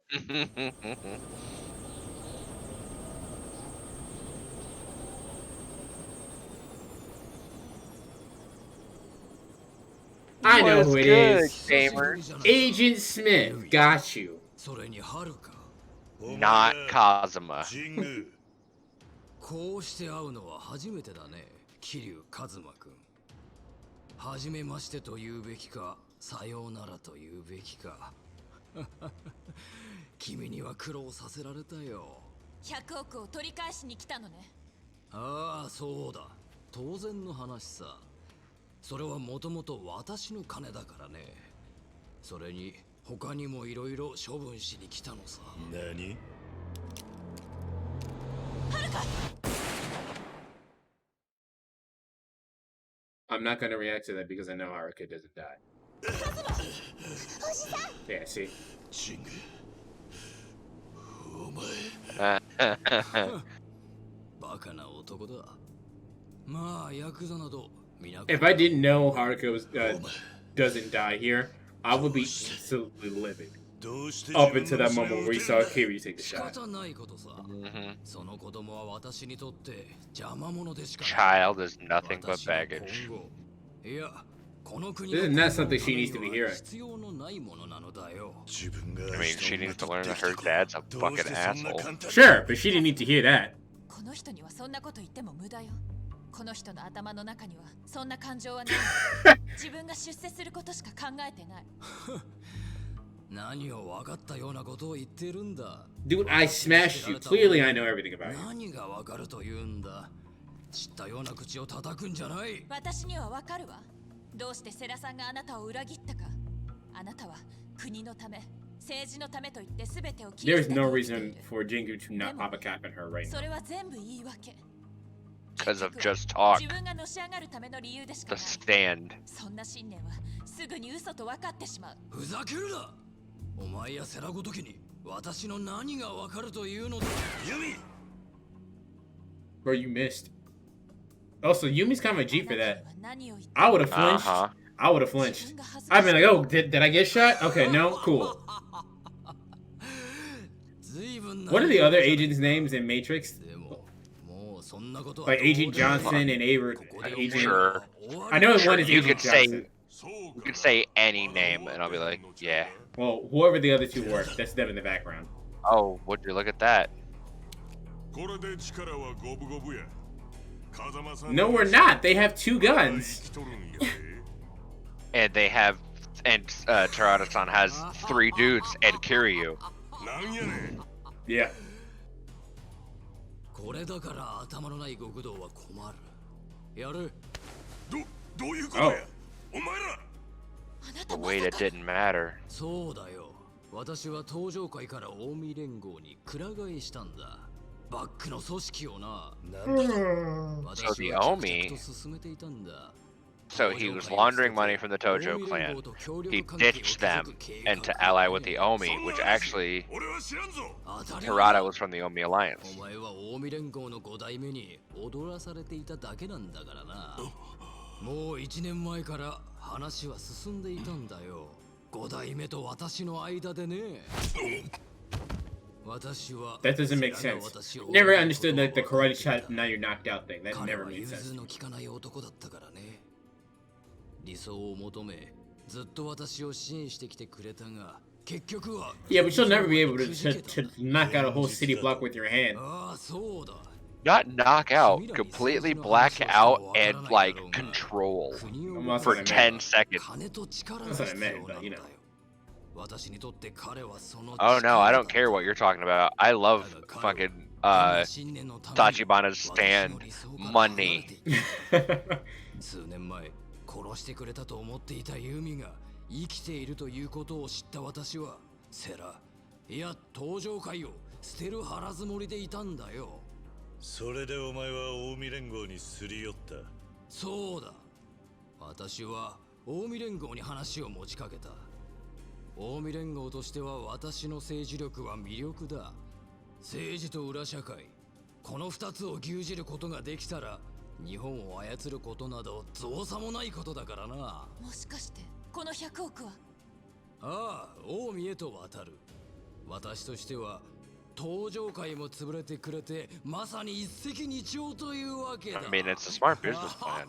I know What's who it good, is. gamers? Agent Smith. Got you. それに春か Not Kazuma. こうして会うのは初めてだね、桐生一馬くん。初めましてと言うべきか、さようならと言うべきか。君には苦労させられたよ。100億を取り返しに来たのね。ああ、そうだ。当然の話さ。それはもともと私の金だからね。それに他にもいろいろ処分しに来たのさ。何？ I'm not gonna react to that because I know Haruka doesn't die. Yeah, see? チング。お前。バカな男だ。まあ、ヤクザなど。 If I didn't know Haruka was, doesn't die here, I would be absolutely livid. Up until that moment where we saw Kiryu take the shot. Child is nothing but baggage. This is not something she needs to be hearing. I mean, she needs to learn that her dad's a fucking asshole. Sure, but she didn't need to hear that. この人にはそんなこと言っても無駄よ。この人の頭の中にはそんな感情はない。自分が出世することしか考えてない。何を分かったようなことを言ってるんだ。 Dude, I smashed you. Clearly, I know everything about you. 何が分かると言うんだ。知ったような口を叩くんじゃない。私には分かるわ。どうしてセラさんがあなたを裏切ったか。あなたは国のため、政治のためと言って全てを切り捨 There's て no て生きてい reason る。 for Jingu to not pop a cap in her right そ now. れは全部言い訳。 Because of just talk. 自分がのし上がるための理由でしか The ない。 stand. そんな信念はすぐに嘘と分かってしまう。ふざけるな。お前やセラごときに私の何が分かるというのだ。ユミ。 Bro, you missed. Also, Yumi's kind of a G for that. I would have flinched. I would have flinched. I'd been like, oh, did I get shot? Okay, no, cool. What are the other agents' names in Matrix? Like Agent Johnson and Agent. Sure. I know Sure, one is you Agent could say Johnson. you could say any name, and I'll be like, yeah. Well, whoever the other two were, that's them in the background. Oh, would you look at that? No, we're not. They have two guns. And they have, and Terada-san has 3 dudes and Kiryu. Yeah. これだから頭のない極道は困る。やる。どういうことや。お前ら。The weight it didn't matter. そうだよ。私は登場会から近江連合にくら替えしたんだ。バックの組織をな。なんだと So the Omi, so he was laundering money from the Tojo clan. He ditched them and to ally with the Omi, which actually 俺は知らんぞ Terada was from the Omi お Alliance. 前は近江連合の5代目に踊らされていただけなんだからな。もう1年前から話は進んでいたんだよ。5代目と私の間でね。 That doesn't make sense. Never understood like the karate chop now you're knocked out thing. That never made sense. 理想を求め、ずっと私を支援してきてくれたが、結局は Yeah, but you'll never be able to knock out a whole city block with your hand. ああ、そうだ。 Not knock out, completely black out and like control for 10 seconds. 金と力が That's what I 必 meant, 要なん but だ you よ know.。私にとって彼はその Oh no, I don't care what you're talking about. I love fucking Tachibana's stand money. 数年前殺してくれたと思っていたユミが生きているということを知った私はセラいや登場会を捨てる腹積もりでいたんだよ。それでお前は近江連合にすり寄った。そうだ。私は近江連合に話を持ちかけた。近江連合としては私の政治力は魅力だ。政治と裏社会、この2つを牛耳ることができたら日本を操ることなど造作もないことだからな。もしかしてこの100億は？ああ、近江へと渡る。私としては登場会も潰れてくれてまさに一石二鳥というわけだ。 I mean, it's a smart business plan.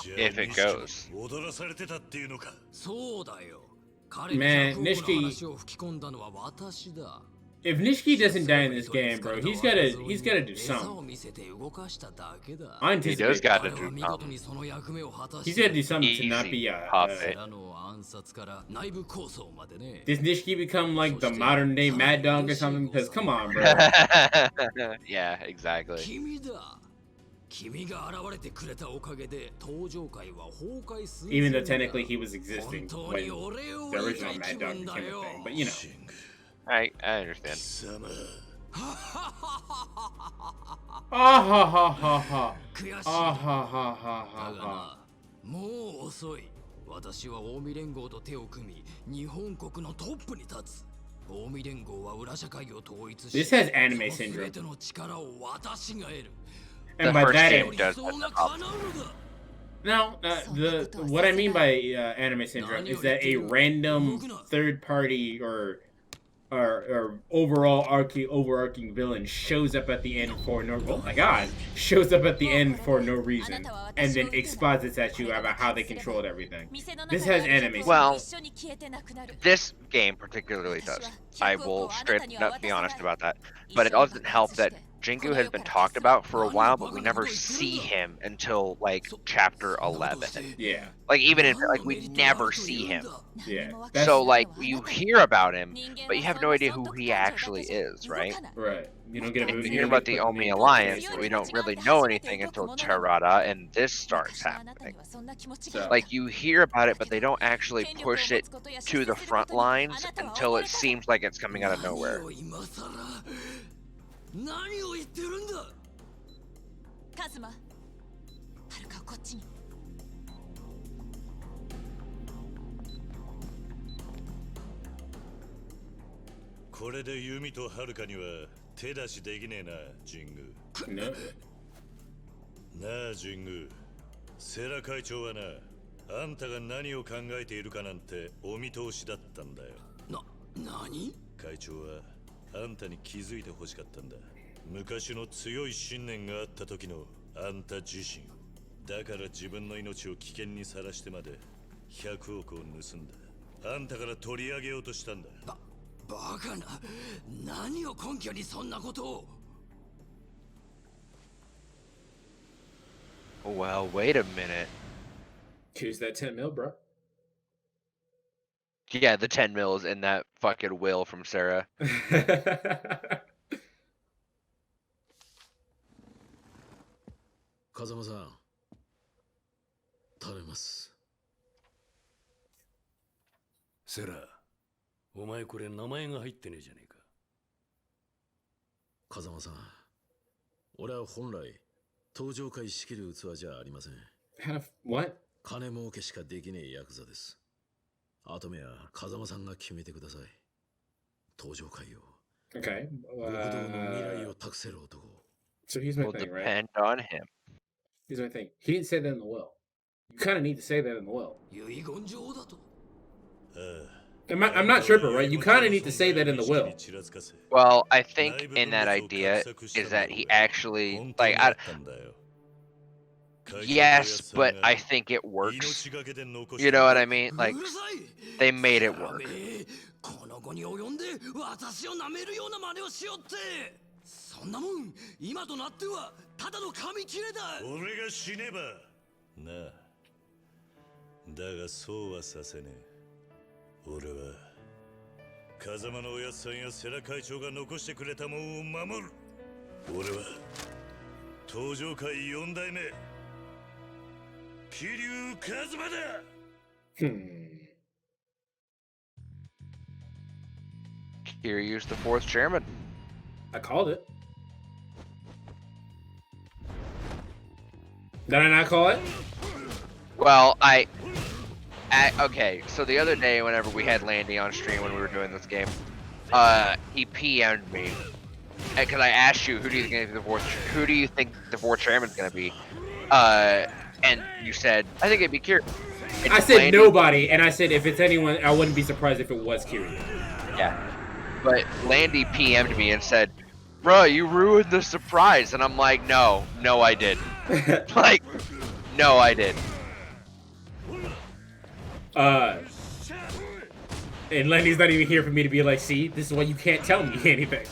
じゃ If it 錦 goes. 踊らされてたっていうのか。そうだよ。彼に Man, 100億の Nishiki- 話を吹き込んだのは私だ。 If Nishiki doesn't die in this game, bro, he's gotta do something. He does Unanticipated. gotta do something. He's gotta do something to not Easy be puppet. Does Nishiki become like the modern day Mad Dog or something? Because come on, bro. Yeah, exactly. 君が現れてくれたおかげで登場会は崩壊する。 Even though technically he was existing 本当 when に俺を the 言い original たい Mad 気 Dog 分 became だ a よ。 thing. But you know. シング I understand. 貴様 Ah ha ha ha ha. 悔しい。 Ah ha ha ha だ ha が ha. な、もう遅い。私は近江連合と手を組み、日本国のトップに立つ。近江連合は裏社会を統一し、 This has anime その syndrome. 全ての力を私が得る。 And The by first that, game it, does 理想 that が the 叶う opposite. のだ。 no, what I mean by anime syndrome is that a random third party or overarching villain shows up at the end for no. Oh my god, shows up at the end for no reason, and then exposits at you about how they controlled everything. This has anime. Well, this game particularly does. I will straight up be honest about that. But it doesn't help that Jingu has been talked about for a while, but we never see him until like chapter 11. Yeah, Like even in like we never see him. yeah. So like you hear about him, but you have no idea who he actually is, right? Right. You don't get a We movie. hear about the Omi Alliance, but we don't really know anything until Terada and this starts happening. Like you hear about it, but they don't actually push it to the front lines until it seems like it's coming out of nowhere. 何を言ってるんだ。カズマ、はるかをこっちに。これでユミとハルカには手出しできねえな、ジング。 No. なあ、ジング。セラ会長はな、あんたが何を考えているかなんてお見通しだったんだよ。何？会長はあんたに気づいてほしかったんだ。昔の強い信念があった時のあんた自身を。だから自分の命を危険にさらしてまで100億を盗んだ。あんたから取り上げようとしたんだ。バカな。何を根拠にそんなことを。 Well, wait a minute. Choose that 10 mil, bro. Yeah, the 10 mils in that fucking will from Sarah. 風間さん、頼みます。セラ、お前これ名前が入ってねえじゃねえか。風間さん、俺は本来登場会仕切る器じゃありません。What? 金儲けしかできねえヤクザです。あとめは風間さんが決めてください。登場会を。Okay. 極道の未来を託せる男。 So here's my Will thing, right? depend on him. Here's my thing. He didn't say that in the will. You kind of need to say that in the will. 遺言状だと。I'm not tripping, right? You kind of need to say that in the will. Well, I think in that idea is that he actually like. Yes, but I think it works. You know what I mean? Like they made it work. この子に及んで私を舐めるような真似をしよって。そんなもん今となってはただの紙切れだ。俺が死ねばなあ。だがそうはさせねえ。俺は風間のおやっさんや世良会長が残してくれたもんを守る。俺は登場会4代目桐生一馬だ。Kiryu's the 4th chairman. I called it. Did I not call it? Well, okay, so the other day, whenever we had Landy on stream when we were doing this game, he PM'd me because I asked you, who do you think the 4th chairman's gonna be? And you said, I think it'd be Kiryu. I said Landy, nobody, and I said if it's anyone, I wouldn't be surprised if it was Kiryu. Yeah, but Landy PM'd me and said, "Bruh, you ruined the surprise," and I'm like, no, I didn't. Like, no, I didn't. And Lenny's not even here for me to be like, see, this is why you can't tell me anything.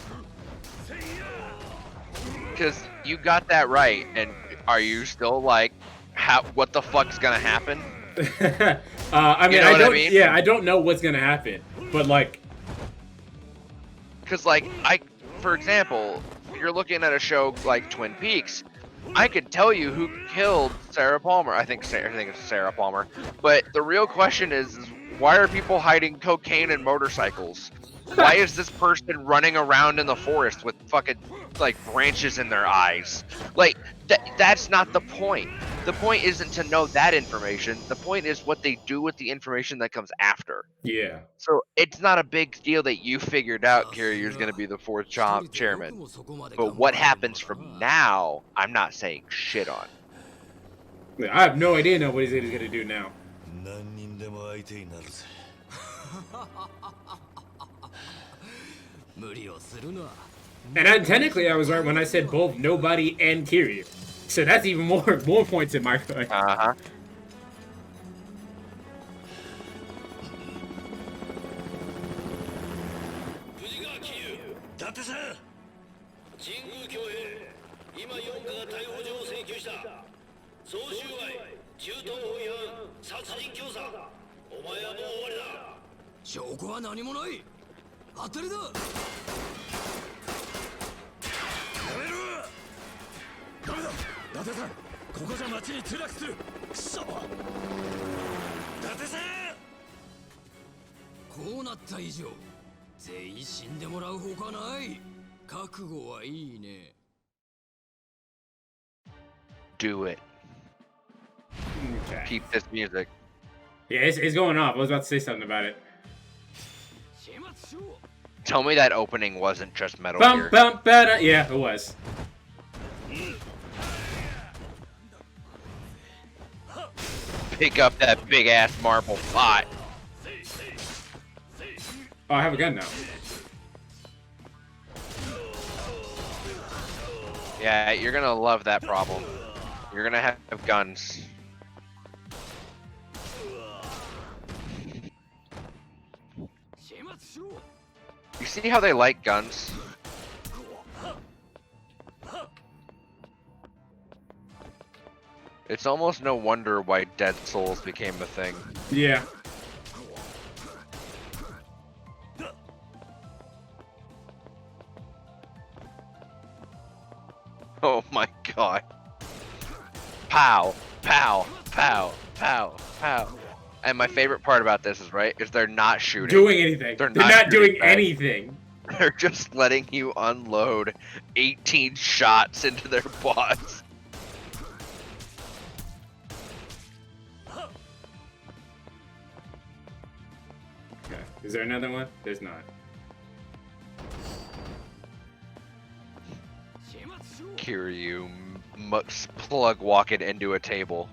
Because you got that right, and are you still like, what the fuck's gonna happen? I mean, you know I mean? Yeah, I don't know what's gonna happen, but like, because like for example, you're looking at a show like Twin Peaks. I could tell you who killed Sarah Palmer. I think it's Sarah Palmer. But the real question is why are people hiding cocaine and motorcycles? Why is this person running around in the forest with fucking like branches in their eyes? Like that's not the point. The point isn't to know that information. The point is what they do with the information that comes after. Yeah. So it's not a big deal that you figured out Kiryu's going to be the 4th chairman. But what happens from now, I'm not saying shit on. I have no idea now what he's going to do now. And technically I was right when I said both nobody and Kiryu. So that's even more points in my favor. Uh-huh. Do it. Okay. Keep this music. Yeah, it's going off. I was about to say something about it. Tell me that opening wasn't just Metal Gear. Yeah, it was. Pick up that big ass marble pot. Oh, I have a gun now. Yeah, you're gonna love that problem. You're gonna have guns. You see how they like guns? It's almost no wonder why Dead Souls became a thing. Yeah. Oh my god. Pow, pow, pow, pow, pow. And my favorite part about this is they're not shooting. Doing anything. They're not doing shooting back. anything. They're just letting you unload 18 shots into their boss. Okay. Is there another one? There's not. Kiryu plug walking into a table.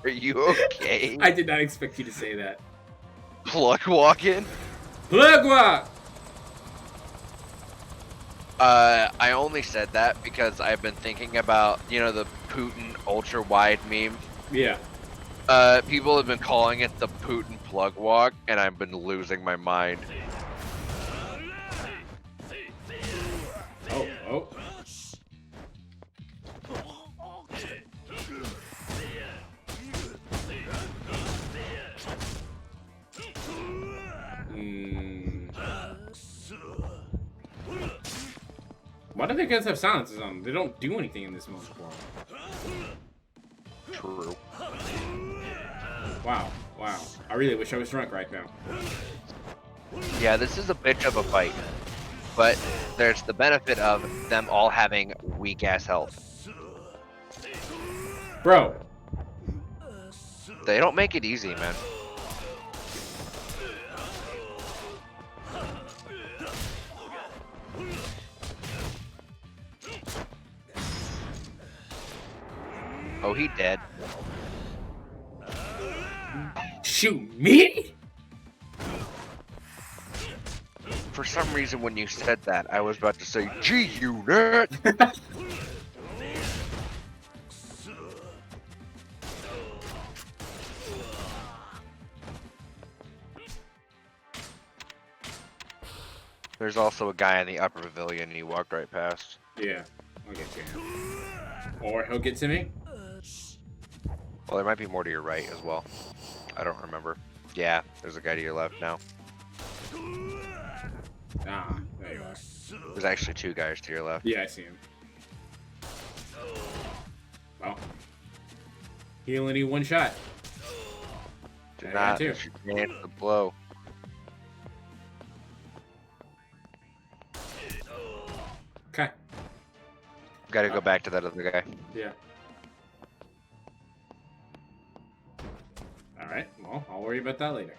Are you okay? I did not expect you to say that. Plug walking? Plug walk! I only said that because I've been thinking about, you know, the Putin ultra wide meme. Yeah. People have been calling it the Putin plug walk, and I've been losing my mind. Oh, oh. Why do they guys have silences on them? They don't do anything in this most part. True. Wow, wow. I really wish I was drunk right now. Yeah, this is a bitch of a fight. But there's the benefit of them all having weak ass health. Bro. They don't make it easy, man. Oh, he dead. Shoot me? For some reason, when you said that, I was about to say G-Unit. There's also a guy in the upper pavilion, and he walked right past. Yeah, I'll get to him. Or he'll get to me? Well, there might be more to your right as well. I don't remember. Yeah, there's a guy to your left now. Ah, there you are. There's actually two guys to your left. Yeah, I see him. Well, he only need one shot. Do I not got two. let your chance to blow. Okay. Gotta go back to that other guy. Yeah. Alright, well, I'll worry about that later.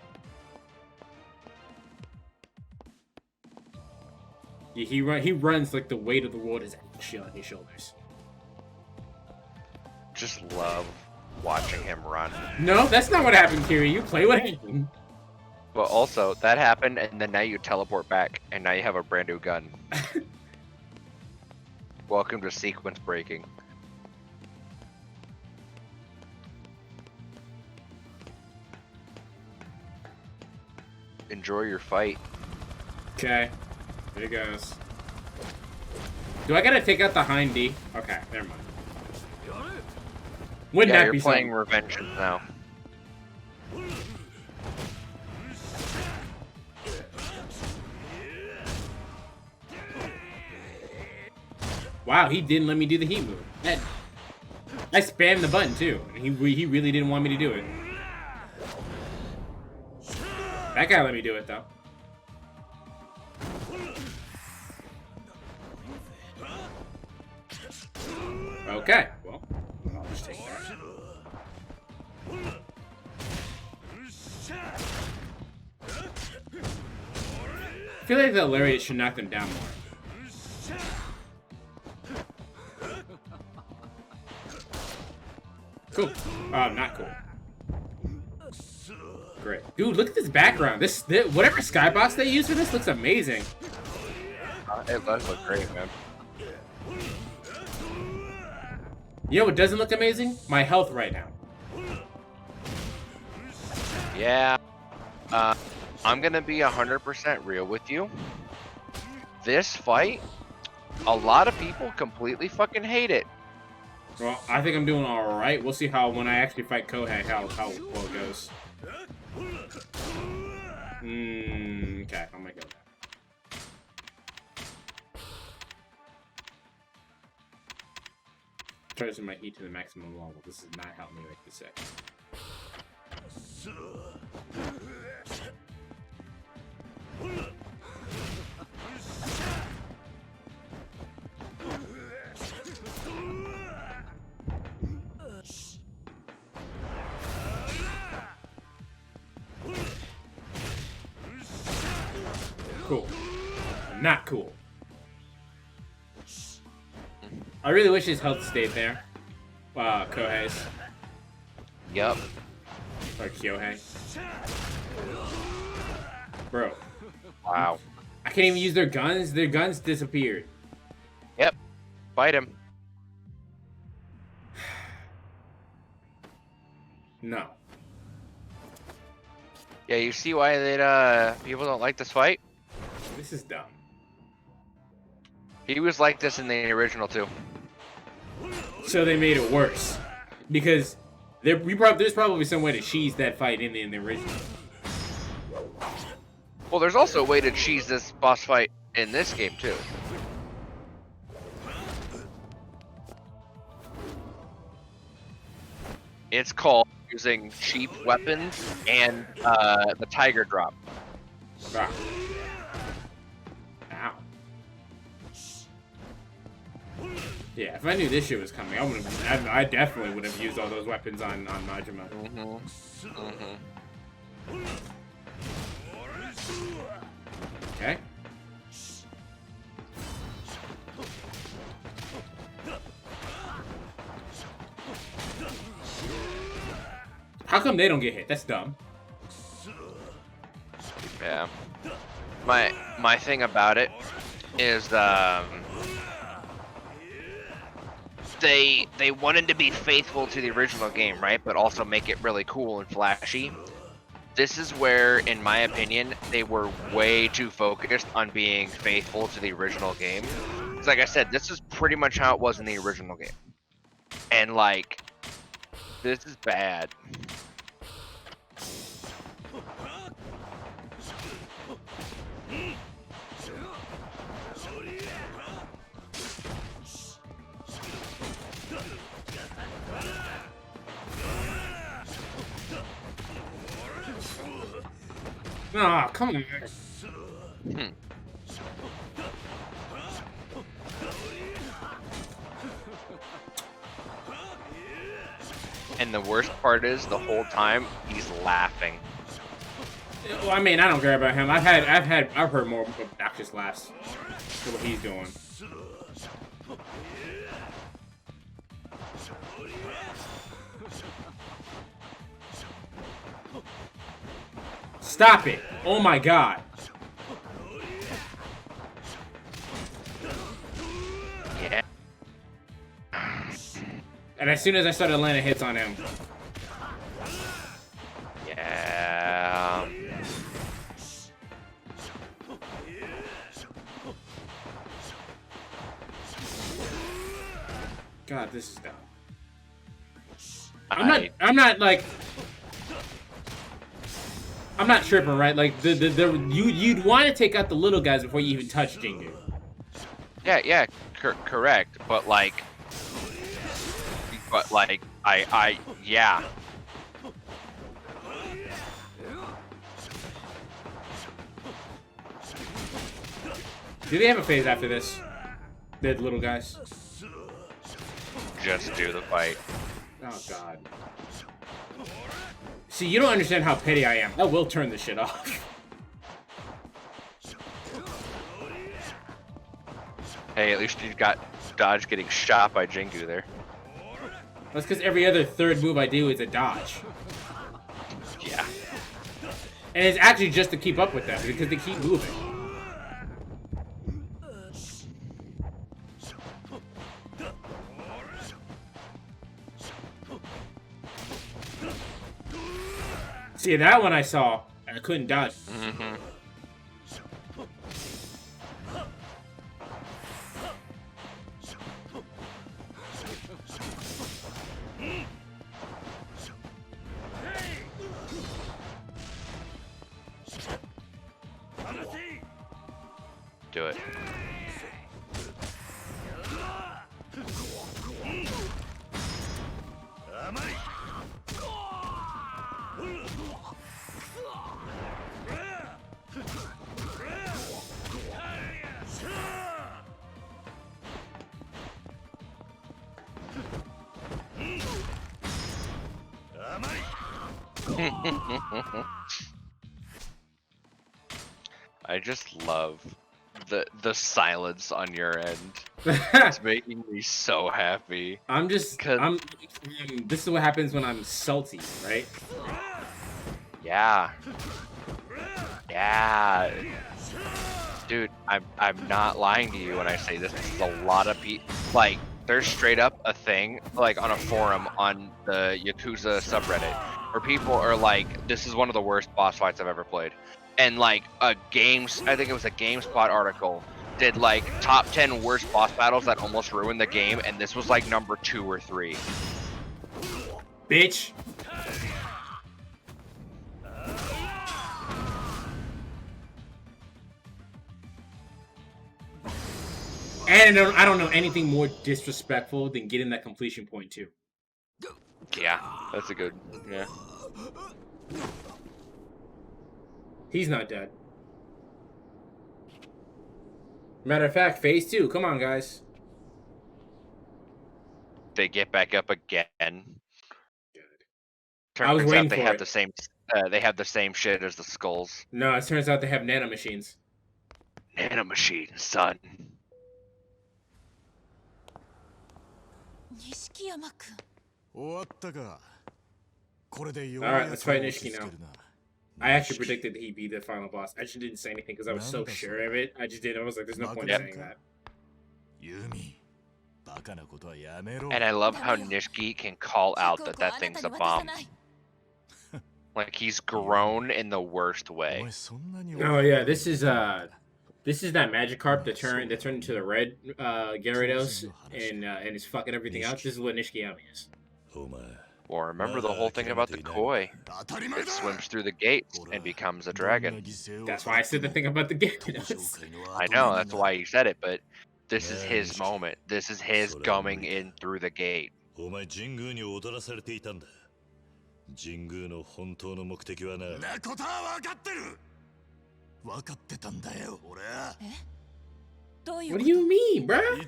Yeah, he runs like the weight of the world is actually on his shoulders. Just love watching him run. No, that's not what happened, Kiri. You play what happened. But also, that happened, and then now you teleport back, and now you have a brand new gun. Welcome to sequence breaking. Enjoy your fight. Okay. There it goes. Do I gotta take out the hind D? Okay, never mind. Wouldn't Yeah, that you're be playing something? Revengeance now. Wow, he didn't let me do the heat move. I spammed the button too. He really didn't want me to do it. That guy let me do it though. Okay, well, I'll just take that. I feel like the lariat should knock them down more. Cool. Not cool. Great. Dude, look at this background. This whatever skybox they use for this looks amazing. It does look great, man. You know what doesn't look amazing? My health right now. Yeah. I'm gonna be 100% real with you. This fight, a lot of people completely fucking hate it. Well, I think I'm doing alright. We'll see how when I actually fight Kohei how well it goes. Okay, I'll make it. Charging my heat to the maximum level. This does not help me right this second. Cool. Not cool. I really wish his health stayed there. Kohei's. Yep. Or Kyohei. Bro. Wow. I can't even use their guns. Their guns disappeared. Yep. Fight him. No. Yeah, you see why that people don't like this fight? This is dumb. He was like this in the original too. So they made it worse. Because there's probably some way to cheese that fight in the original. Well, there's also a way to cheese this boss fight in this game too. It's called using cheap weapons and the tiger drop. Ah. Ow. Yeah, if I knew this shit was coming, I definitely would have used all those weapons on Majima. Okay. How come they don't get hit? That's dumb. Yeah. My thing about it is they wanted to be faithful to the original game, right? But also make it really cool and flashy. This is where, in my opinion, they were way too focused on being faithful to the original game. Because like I said, this is pretty much how it was in the original game. And like, this is bad. Oh, come on. And the worst part is, the whole time he's laughing. Well, I mean, I don't care about him. I've heard more obnoxious laughs for what he's doing. Stop it! Oh my god! Yeah. And as soon as I started landing hits on him, Yeah. God, this is dumb. I'm not tripping, right? Like you'd want to take out the little guys before you even touch Jingu. Yeah, correct. But like, yeah. Do they have a phase after this? The little guys. Just do the fight. Oh god. See, you don't understand how petty I am. I will turn this shit off. Hey, at least you got dodge getting shot by Jingu there. That's because every other third move I do is a dodge. Yeah. And it's actually just to keep up with them, because they keep moving. See, that one I saw, and I couldn't dodge. Mm-hmm. Do it. I just love the silence on your end. It's making me so happy. This is what happens when I'm salty, right? Yeah. Yeah. Dude, I'm not lying to you when I say this. This is a lot of people. Like, there's straight up a thing, like, on a forum on the Yakuza subreddit, where people are like, this is one of the worst boss fights I've ever played. And, like, I think it was a GameSpot article, did, like, top 10 worst boss battles that almost ruined the game, and this was, like, number 2 or 3. Bitch. And I don't know anything more disrespectful than getting that completion point too. Yeah, that's a good, yeah. He's not dead. Matter of fact, phase 2. Come on, guys. They get back up again. I was Turns waiting out they for have it. the same. They have the same shit as the skulls. No, it turns out they have nanomachines. Nanomachine, son. Alright, let's fight Nishiki now. I actually predicted that he'd be the final boss. I just didn't say anything because I was so sure of it. I just did. I was like, there's no point in saying that. And I love how Nishiki can call out that thing's a bomb. Like, he's grown in the worst way. Oh yeah, this is that Magikarp that turned into the red Gyarados and is fucking everything out. This is what Nishikiyami is. Well, remember the whole thing about the koi. It swims through the gates and becomes a dragon. That's why I said the thing about the Gyarados. I know, that's why you said it, but this is his moment. This is his coming in through the gate. What do you mean, bruh?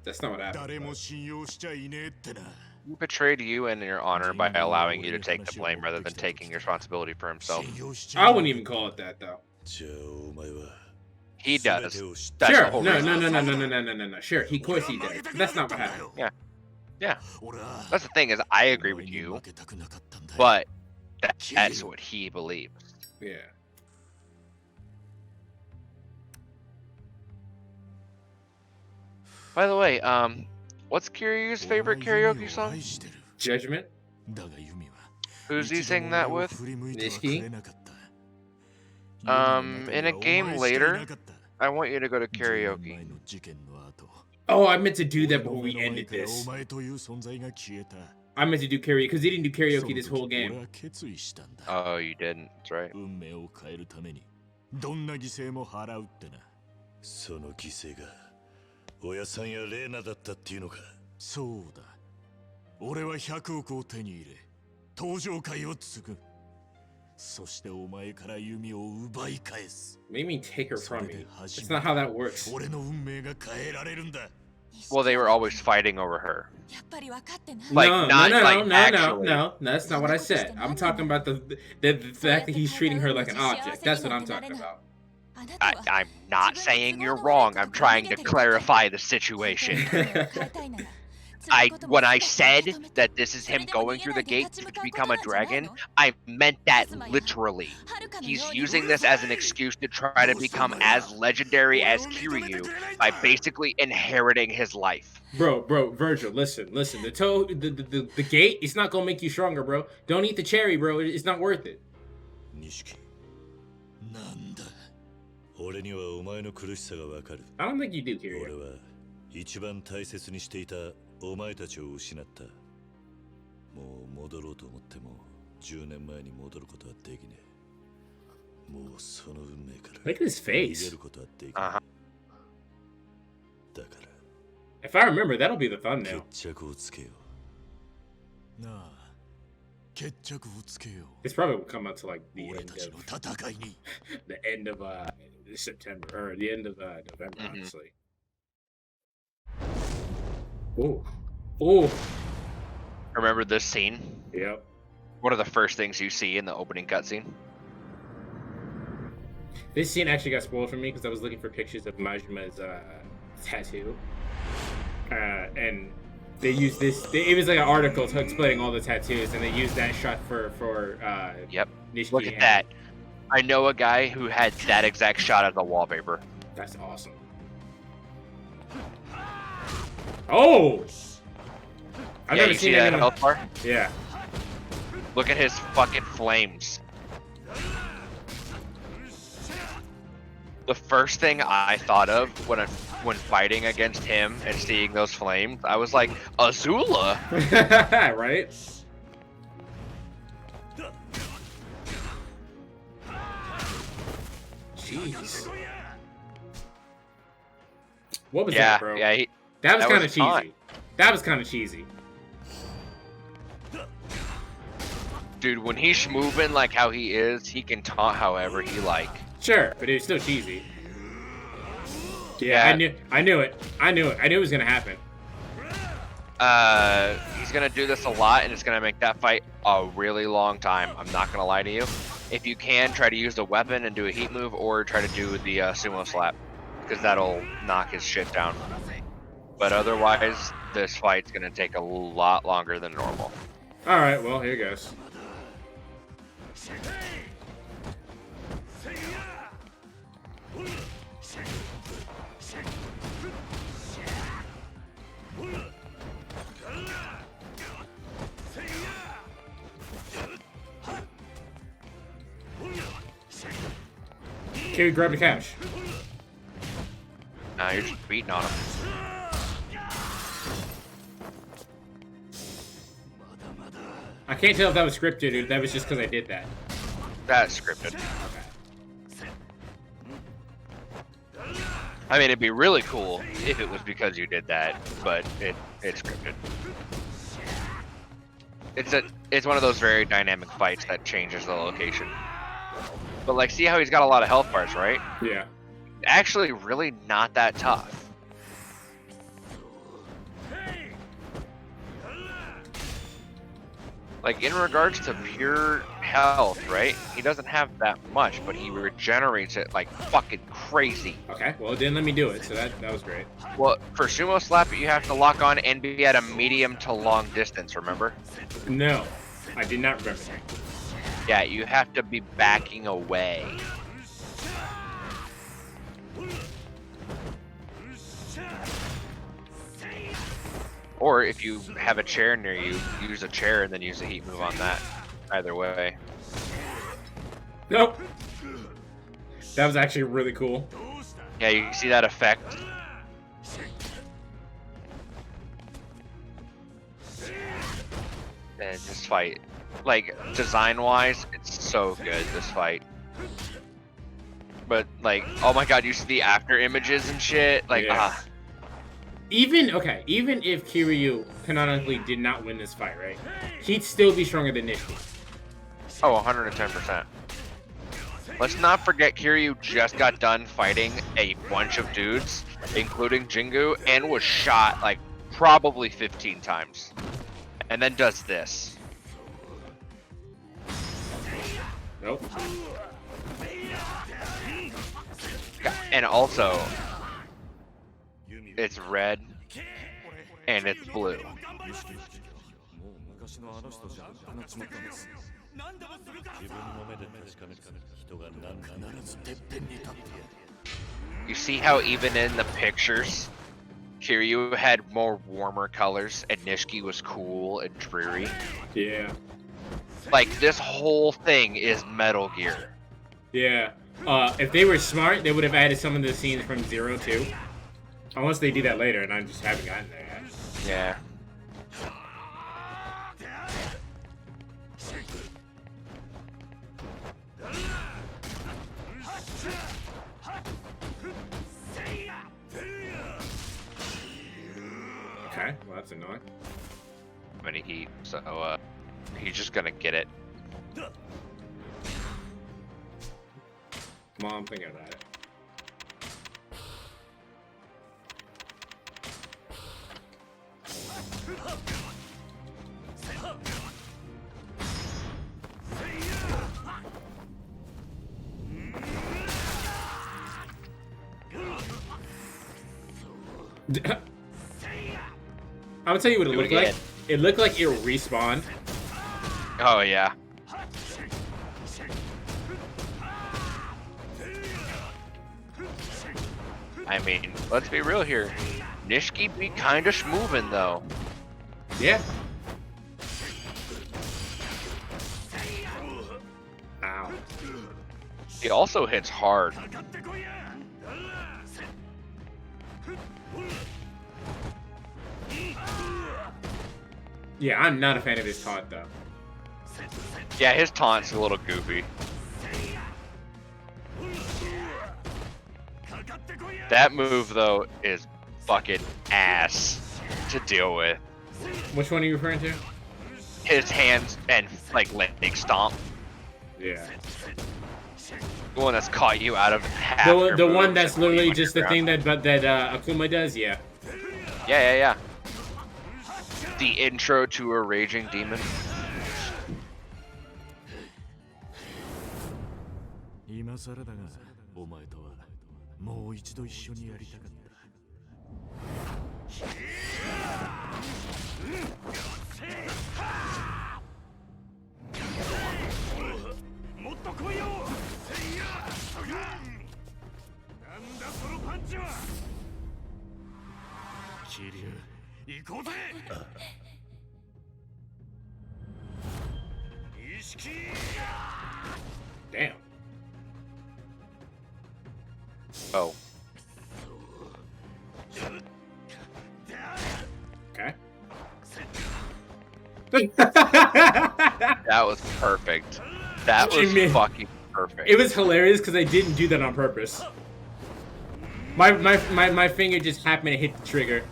That's not what happened. He betrayed you and your honor by allowing you to take the blame rather than taking responsibility for himself. I wouldn't even call it that though. He does. That's Sure. the whole No. reason. Sure. Of course he does. But that's not what happened. Yeah. That's the thing is, I agree with you, but that's what he believes. Yeah. By the way, what's Kiryu's favorite karaoke song? Judgment. Who's he singing that with? Nishiki. In a game later, I want you to go to karaoke. Oh, I meant to do that before we ended this. I meant to do karaoke because he didn't do karaoke this whole game. Oh, you didn't. That's right. その犠牲が親さんやレーナだったっていうのか。そうだ。俺は100億を手に入れ、登場界を継ぐ。そしてお前から弓を奪い返す。 What do you mean take her from me? That's not how that works. 俺の運命が変えられるんだ。 Well, they were always fighting over her. やっぱり分かってない。 Like, no, not no, like no, actually. no, that's not what I said. I'm talking about the fact that he's treating her like an object. That's what I'm talking about. I'm not saying you're wrong. I'm trying to clarify the situation. When I said that this is him going through the gate to become a dragon, I meant that literally. He's using this as an excuse to try to become as legendary as Kiryu by basically inheriting his life. Bro, Virgil, listen. The gate, it's not gonna make you stronger, bro. Don't eat the cherry, bro. It's not worth it. 錦なんだ俺にはお前の苦しさがわかる I don't think you do, 俺 Kiryu. は一番大切にしていたお前たちを失ったもう戻ろうと思っても10年前に戻ることはできねえもうその運命から Look at his 逃げ face. ることはできないだから If I remember, that'll be the thumbnail. 決着をつけようなあ決着をつけよう It's probably will come out to like the 俺 end たちの of 戦いに the end of September or the end of November, honestly. Oh, Oh. Remember this scene? Yep. One of the first things you see in the opening cutscene. This scene actually got spoiled for me because I was looking for pictures of Majima's tattoo. And they used this. It was like an article explaining all the tattoos, and they used that shot for Yep. Nishiki. Look at that. I know a guy who had that exact shot as a wallpaper. That's awesome. Oh! I've Yeah, never you seen see that anyone. health bar? Yeah. Look at his fucking flames. The first thing I thought of when fighting against him and seeing those flames, I was like, Azula. Right? Jeez. What was that, bro? Yeah, that was kind of fun. cheesy. That was kind of cheesy. Dude, when he's moving like how he is, he can taunt however he like. Sure, but it was still cheesy. Yeah. I knew it. I knew it was gonna happen. He's gonna do this a lot, and it's gonna make that fight a really long time. I'm not gonna lie to you. If you can, try to use the weapon and do a heat move, or try to do the sumo slap, because that'll knock his shit down. But otherwise, this fight's gonna take a lot longer than normal. All right, well, here goes. Kiryu, grab the couch. Nah, you're just beating on him. I can't tell if that was scripted or that was just because I did that. That's scripted. I mean, it'd be really cool if it was because you did that, but it's scripted. It's one of those very dynamic fights that changes the location. But like, see how he's got a lot of health bars, right? Yeah. Actually, really not that tough. Like, in regards to pure health, right? He doesn't have that much, but he regenerates it like fucking crazy. Okay, well, it didn't let me do it, so that was great. Well, for sumo slap, you have to lock on and be at a medium to long distance, remember? No, I did not remember that. Yeah, you have to be backing away. Or if you have a chair near you, use a chair and then use a heat move on that. Either way. Nope. That was actually really cool. Yeah, you see that effect? And this fight, like, design-wise, it's so good, this fight. But, like, oh my god, you see the after images and shit? Like, Yeah. Even if Kiryu canonically did not win this fight, right? He'd still be stronger than Nishiki. Oh, 110%. Let's not forget Kiryu just got done fighting a bunch of dudes, including Jingu, and was shot, like, probably 15 times. And then does this. Nope. And also, it's red and it's blue. You see how even in the pictures, Kiryu had more warmer colors and Nishiki was cool and dreary? Yeah. Like, this whole thing is Metal Gear. Yeah. If they were smart, they would have added some of the scenes from 0 too. Unless they do that later, and I just haven't gotten there yet. Yeah. Okay, well that's annoying. Many heat, so he's just gonna get it. Come on, I'm thinking about it. I'm gonna tell you what it Do it looked like. again. It looked like it respawned. Oh yeah. I mean, let's be real here. Nishiki be kinda schmovin' though. Yeah. Ow. He also hits hard. Yeah, I'm not a fan of his taunt though. Yeah, his taunt's a little goofy. That move though is fucking ass to deal with. Which one are you referring to? His hands and like leg stomp. Yeah. The one that's caught you out of half The your one moves that's and put you literally on just your the ground. thing that Akuma does. Yeah. Yeah. The intro to a raging demon. 今更だが、お前とはもう一度一緒にやりたかった。もっと来いよ。なんだそのパンチは。桐生、行こうぜ。意識。 Damn. Oh. Okay. That was perfect. That What you was mean? fucking perfect. It was hilarious because I didn't do that on purpose. My finger just happened to hit the trigger.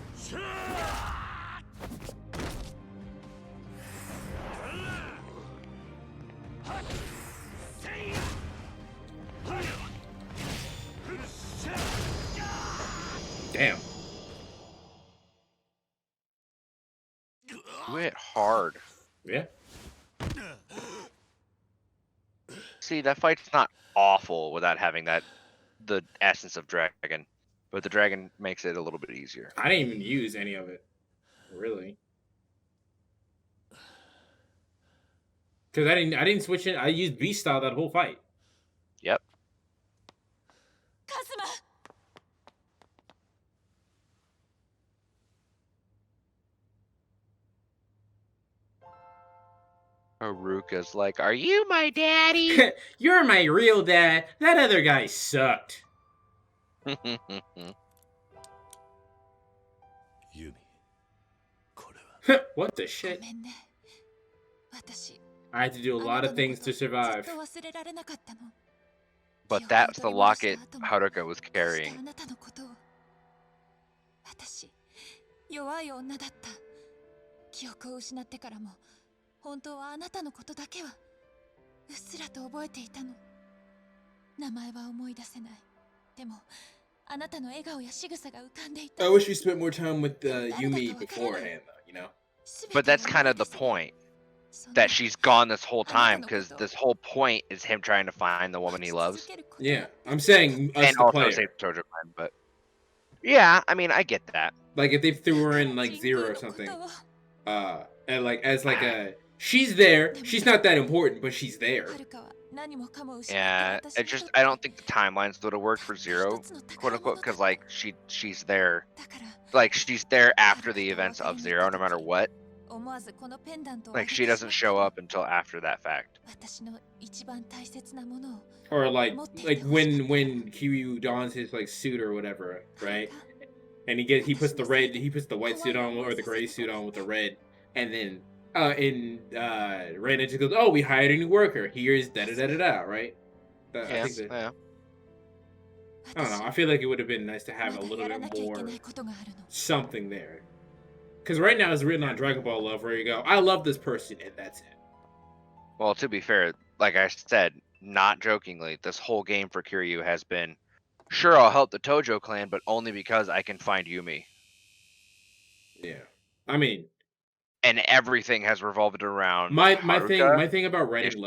Damn. You hit hard. Yeah. See, that fight's not awful without having the essence of dragon, but the dragon makes it a little bit easier. I didn't even use any of it, really, because I didn't switch it. I used beast style that whole fight. Yep. カズマ Haruka's like, "Are you my daddy?" You're my real dad. That other guy sucked. ユミ、これは What the shit? ごめんね。私、 I had to do a lot of things to ずっ survive. と忘れられなかったの。 But that's the locket Haruka was carrying. あなたのことを。私、弱い女だった。記憶を失ってからも、本当はあなたのことだけはうっすらと覚えていたの。名前は思い出せない。でも、あなたの笑顔や仕草が浮かんでいた。 I wish we spent more time with Yumi beforehand, though. You know. But that's kind of the point. That she's gone this whole time, because this whole point is him trying to find the woman he loves. Yeah, I'm saying us And the also player. save the Tojo clan, but yeah, I mean, I get that. Like if they threw her in like Zero or something, and like as like a she's there. She's not that important, but she's there. Yeah, it just I don't think the timelines would have worked for Zero, quote unquote, because like she's there, like she's there after the events of Zero, no matter what. Like she doesn't show up until after that fact. Or like when Kiryu dons his like suit or whatever, right? And he puts the white suit on or the gray suit on with the red, and then Red Ninja goes, "Oh, we hired a new worker. Here's da da da da da," right? I think that, I don't know. I feel like it would have been nice to have a little bit more something there. Because right now it's written on Dragon Ball Love, where you go, "I love this person," and that's it. Well, to be fair, like I said, not jokingly, this whole game for Kiryu has been, sure, I'll help the Tojo clan, but only because I can find Yumi. Yeah, I mean, and everything has revolved around my Haruka. thing about writing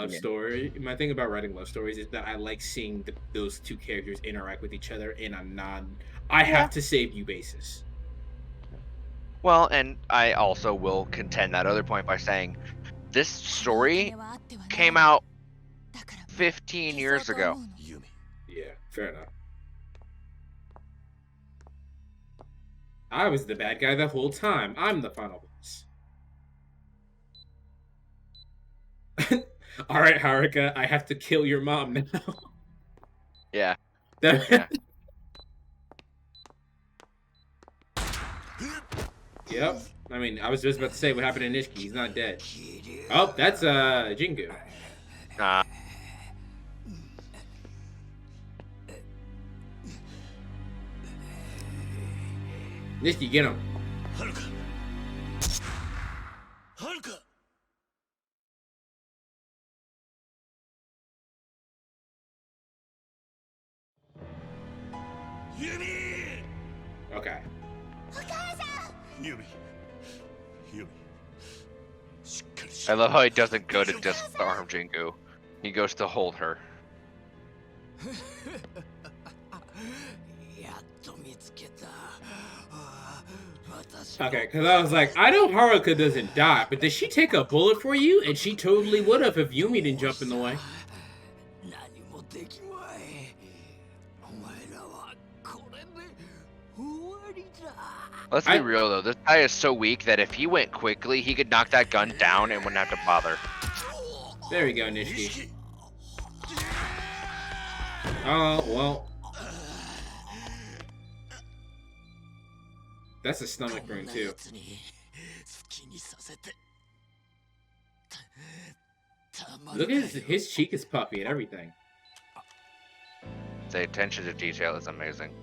love stories is that I like seeing those two characters interact with each other in a I have to save you basis. Well, and I also will contend that other point by saying this story came out 15 years ago. Yeah, fair enough. I was the bad guy the whole time. I'm the final boss. All right, Haruka, I have to kill your mom now. Yeah. Yeah. Yep. I mean, I was just about to say what happened to Nishiki. He's not dead. Oh, that's Jingu. Nishiki, get him. Haruka! Yumi! Okay. Yumi. Yumi. I love how he doesn't go to disarm Jingu. He goes to hold her. Okay, because I was like, I know Haruka doesn't die, but did she take a bullet for you? And she totally would have if Yumi didn't jump in the way. Let's be real though, this guy is so weak that if he went quickly, he could knock that gun down and wouldn't have to bother. There we go, Nishiki. Oh, well. That's a stomach burn too. Look at his cheek is puffy and everything. The attention to detail is amazing.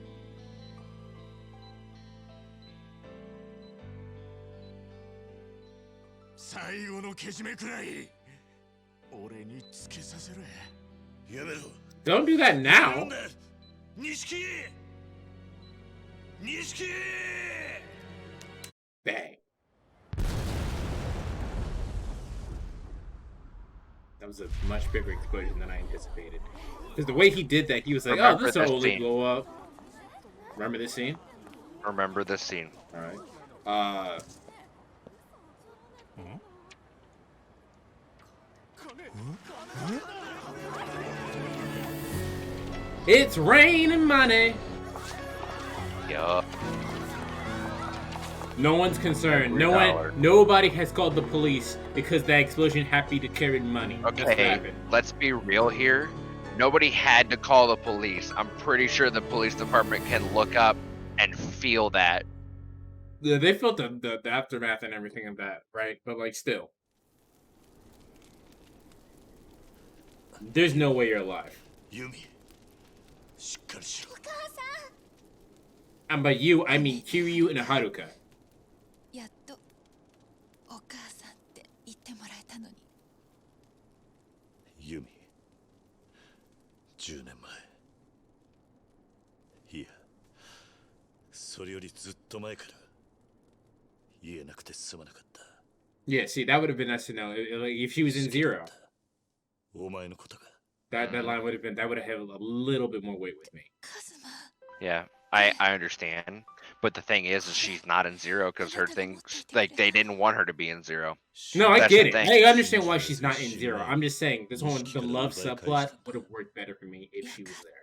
Don't do that now. Bang. That was a much bigger explosion than I anticipated. Because the way he did that, he was like, Remember oh, this will only scene. blow up. Remember this scene? Remember this scene. Alright. It's raining money. Yup. No one's concerned. $1. Nobody has called the police because that explosion happened to carry money. Okay, let's be real here. Nobody had to call the police. I'm pretty sure the police department can look up and feel that. Yeah, they felt the aftermath and everything of that, right? But like still. There's no way you're alive. Yumi. And by you, I mean Kiryu and Haruka. やっとお母さんって言ってもらえたのに。ユミ、10年前。いや、それよりずっと前から言えなくてすまなかった。 Yeah, see, that would have been nice to know. Like, if she was in Zero. お前のことが。 That line would have been, that would have had a little bit more weight with me. Yeah, I understand. But the thing is she's not in Zero because her things, like, they didn't want her to be in Zero. No, I get it. I understand why she's not in Zero. I'm just saying, this whole, the love subplot would have worked better for me if she was there.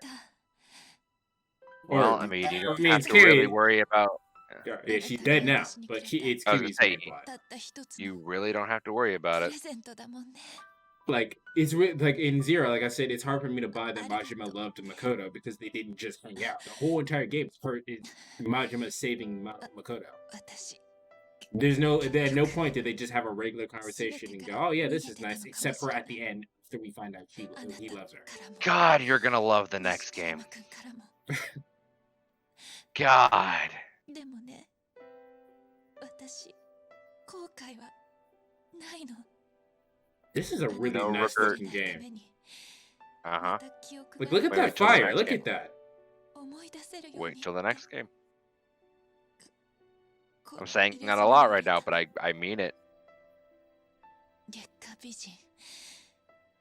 Well, I mean, you don't have to really worry about... Yeah, she's dead now, but it's Kiryu's plot. You really don't have to worry about it. Like, it's like in Zero, like I said, it's hard for me to buy that Majima loved Makoto because they didn't just hang out. The whole entire game is Majima saving Makoto. At no point did they just have a regular conversation and go, oh yeah, this is nice, except for at the end after we find out he loves her. God, you're gonna love the next game. God. This is a really nice looking game. Uh-huh. Like, look at that fire. Look at that. Wait till the next game. I'm saying not a lot right now, but I mean it.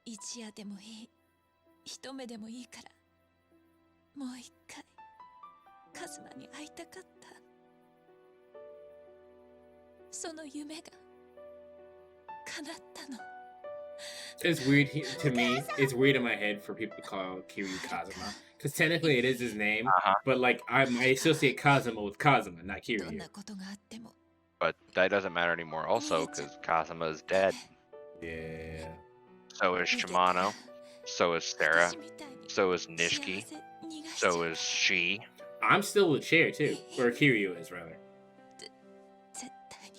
一夜でもいい、一目でもいいから、もう一回カズマに会いたかった。その夢が叶ったの。 It's weird to me. It's weird in my head for people to call Kiryu Kazuma, because technically it is his name. But like I associate Kazuma with Kazuma, not どん Kiryu. なことがあっても But that doesn't matter anymore also because Kazuma is dead. Yeah. So is Shimano. So is Sarah. 私みたいに So is 幸 Nishiki. せ逃がしち So ゃ is she. I'm still with Cher too, or Kiryu is rather. 絶対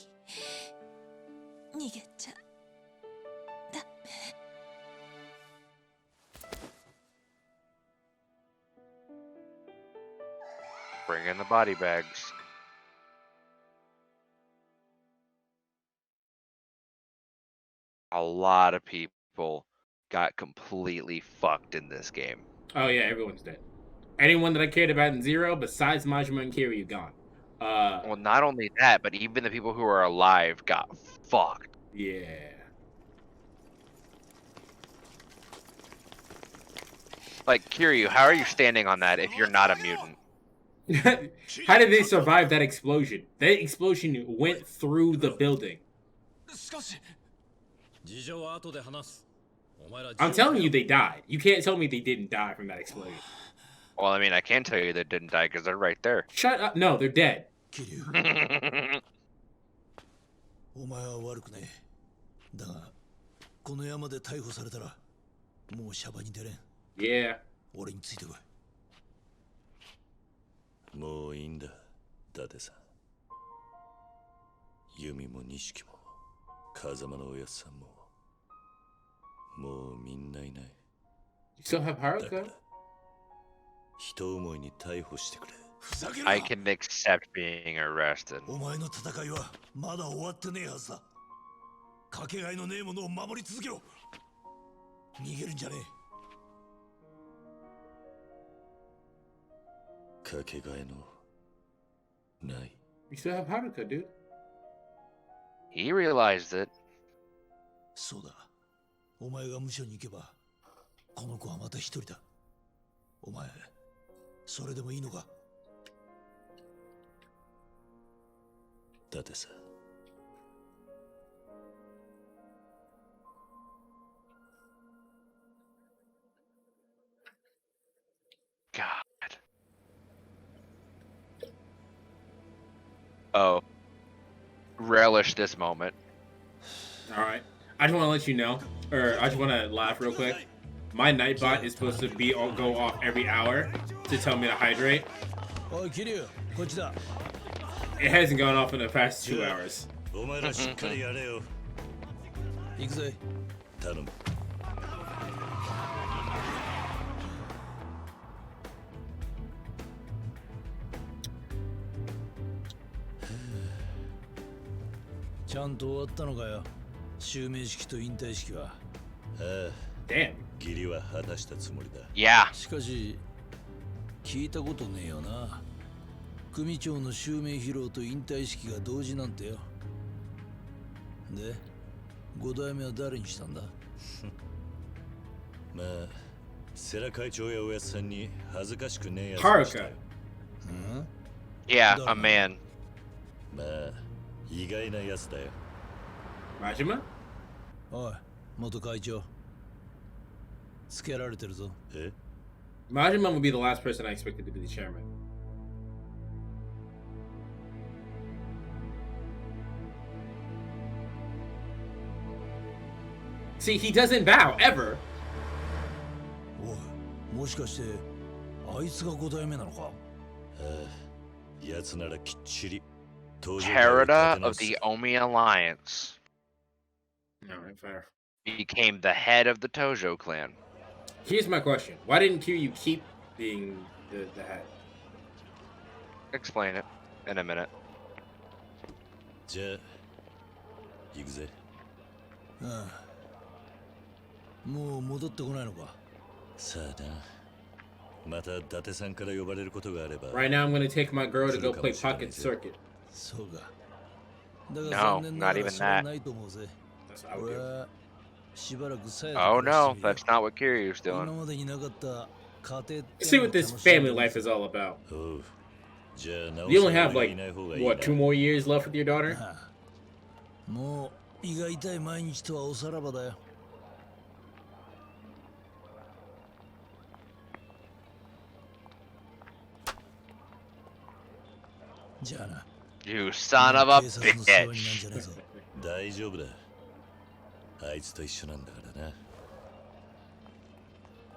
に逃げちゃダメ。 Bring in the body bags. A lot of people got completely fucked in this game. Oh yeah, everyone's dead. Anyone that I cared about in Zero, besides Majima and Kiryu, gone. Well, not only that, but even the people who are alive got fucked. Yeah. Like, Kiryu, how are you standing on that if you're not a mutant? How did they survive that explosion? That explosion went through the building. I'm telling you, they died. You can't tell me they didn't die from that explosion. Well, I mean, I can tell you they didn't die because they're right there. Shut up. No, they're dead. お前は悪くねえ。だが、この山で逮捕されたら、もうシャバに出れん。Yeah. 俺についてこい。もういいんだ、伊達さん。ユミも錦も、風間のおやっさんも、もうみんないない。You still have だから Haruka? 人思いに逮捕してくれ。 I can accept being arrested. お前の戦いはまだ終わってねえはずだ。かけがえのねえものを守り続けろ。逃げるんじゃねえ。かけがえのない。You still have Haruka, dude. He realized it. そうだ。お前が無所に行けば、この子はまた一人だ。お前、それでもいいのか？伊達さん。God. Oh. Relish this moment. Alright. I just want to let you know, or I just want to laugh real quick. My Nightbot is supposed to go off every hour to tell me to hydrate. おい、キリュウ、こっちだ。 It hasn't gone off in the past 2 hours. お前らしっかりやれよ。行くぜ。頼む。ちゃんと終わったのかよ。襲名式と引退式は。ああ、Damn. 義理は果たしたつもりだ。Yeah. しかし、聞いたことねえよな。組長の襲名披露と引退式が同時なんてよ。で、五代目は誰にしたんだ？まあ、世良会長やおやっさんに恥ずかしくねえやつにした。 Haruka. Yeah, a man. まあ、意外なやつだよ。 Majima? おい、元会長。つけられてるぞ。え？ Majima would be the last person I expected to be the chairman. See, he doesn't bow, ever. おい、もしかして、あいつが五代目なのか？ああ、やつならきっちり。Terada of the Omi Alliance Alright, fair. became the head of the Tojo clan. Here's my question. Why didn't Kiryu keep being the head? Explain it in a minute. じゃあ、行くぜ。ああ。もう戻ってこないのか？さあな。また伊達さんから呼ばれることがあれば。 Right now, I'm gonna take my girl to go play Pocket Circuit. そうか。だが No, 残念なが not ら even それは that. ないと思うぜ。 That's what I would 俺 do. はしばらくさえ Oh no, that's not what Kiryu's 今 doing. までになかった家庭ってのを See what this 楽しんで family る life is all about. おう。じゃあ、なお You さ only ら have 俺 like がいない方がいいな。 what, 2 more years left with your daughter? ああもう胃が痛い毎日とはおさらばだよ。じゃあな。 You son of a 警察の世話になん bitch. じゃねえぞ。大丈夫だ。あいつと一緒なんだからな。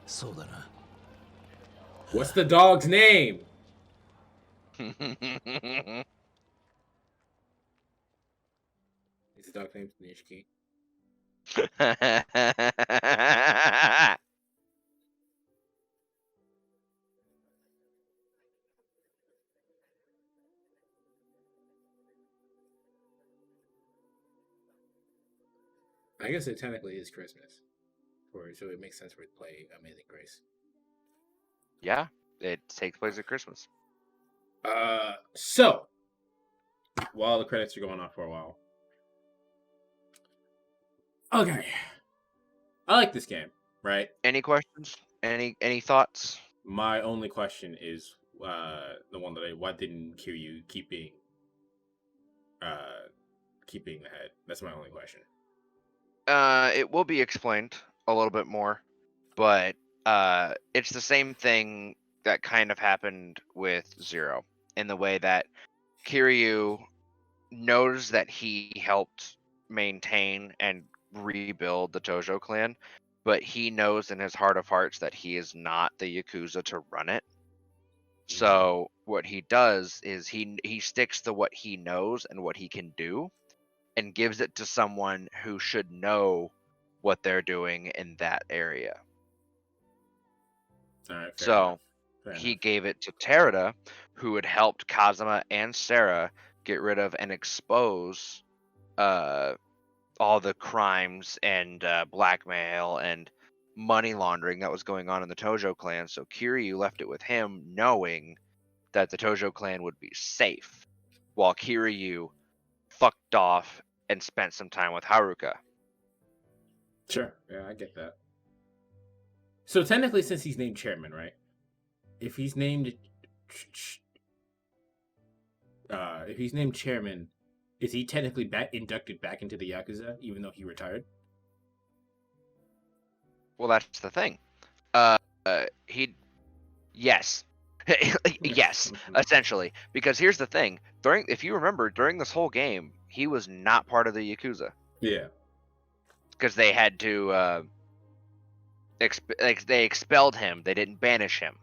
そうだな。 What's the dog's name? Is the dog's name Nishiki? I guess it technically is Christmas, so it makes sense for it to play Amazing Grace. Yeah, it takes place at Christmas. So while the credits are going off for a while, okay, I like this game, right? Any questions? Any thoughts? My only question is the one that why didn't Kiryu keep being the head? That's my only question. It will be explained a little bit more, but it's the same thing that kind of happened with Zero, in the way that Kiryu knows that he helped maintain and rebuild the Tojo clan, but he knows in his heart of hearts that he is not the Yakuza to run it. So what he does is he sticks to what he knows and what he can do, and gives it to someone who should know what they're doing in that area. All right, So fair he enough. gave it to Terada, who had helped Kazuma and Sarah get rid of and expose all the crimes and blackmail and money laundering that was going on in the Tojo clan. So Kiryu left it with him, knowing that the Tojo clan would be safe, while Kiryu fucked off and spent some time with Haruka. Sure, yeah, I get that. So technically, since he's named chairman, right? If he's named chairman, is he technically inducted back into the Yakuza, even though he retired? Well, that's the thing. Yes. Yes, essentially. Because here's the thing. If you remember, during this whole game, he was not part of the Yakuza. Yeah. Because they had to, they expelled him. They didn't banish him.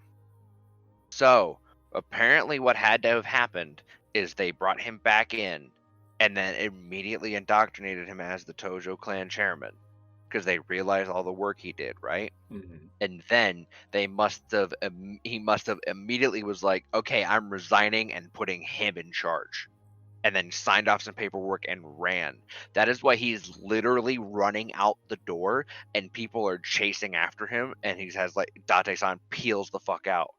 So, apparently what had to have happened is they brought him back in and then immediately indoctrinated him as the Tojo clan chairman. Because they realized all the work he did, right? Mm-hmm. And then he must have immediately was like, okay, I'm resigning and putting him in charge, and then signed off some paperwork and ran. That is why he's literally running out the door and people are chasing after him, and he has like Date-san peels the fuck out,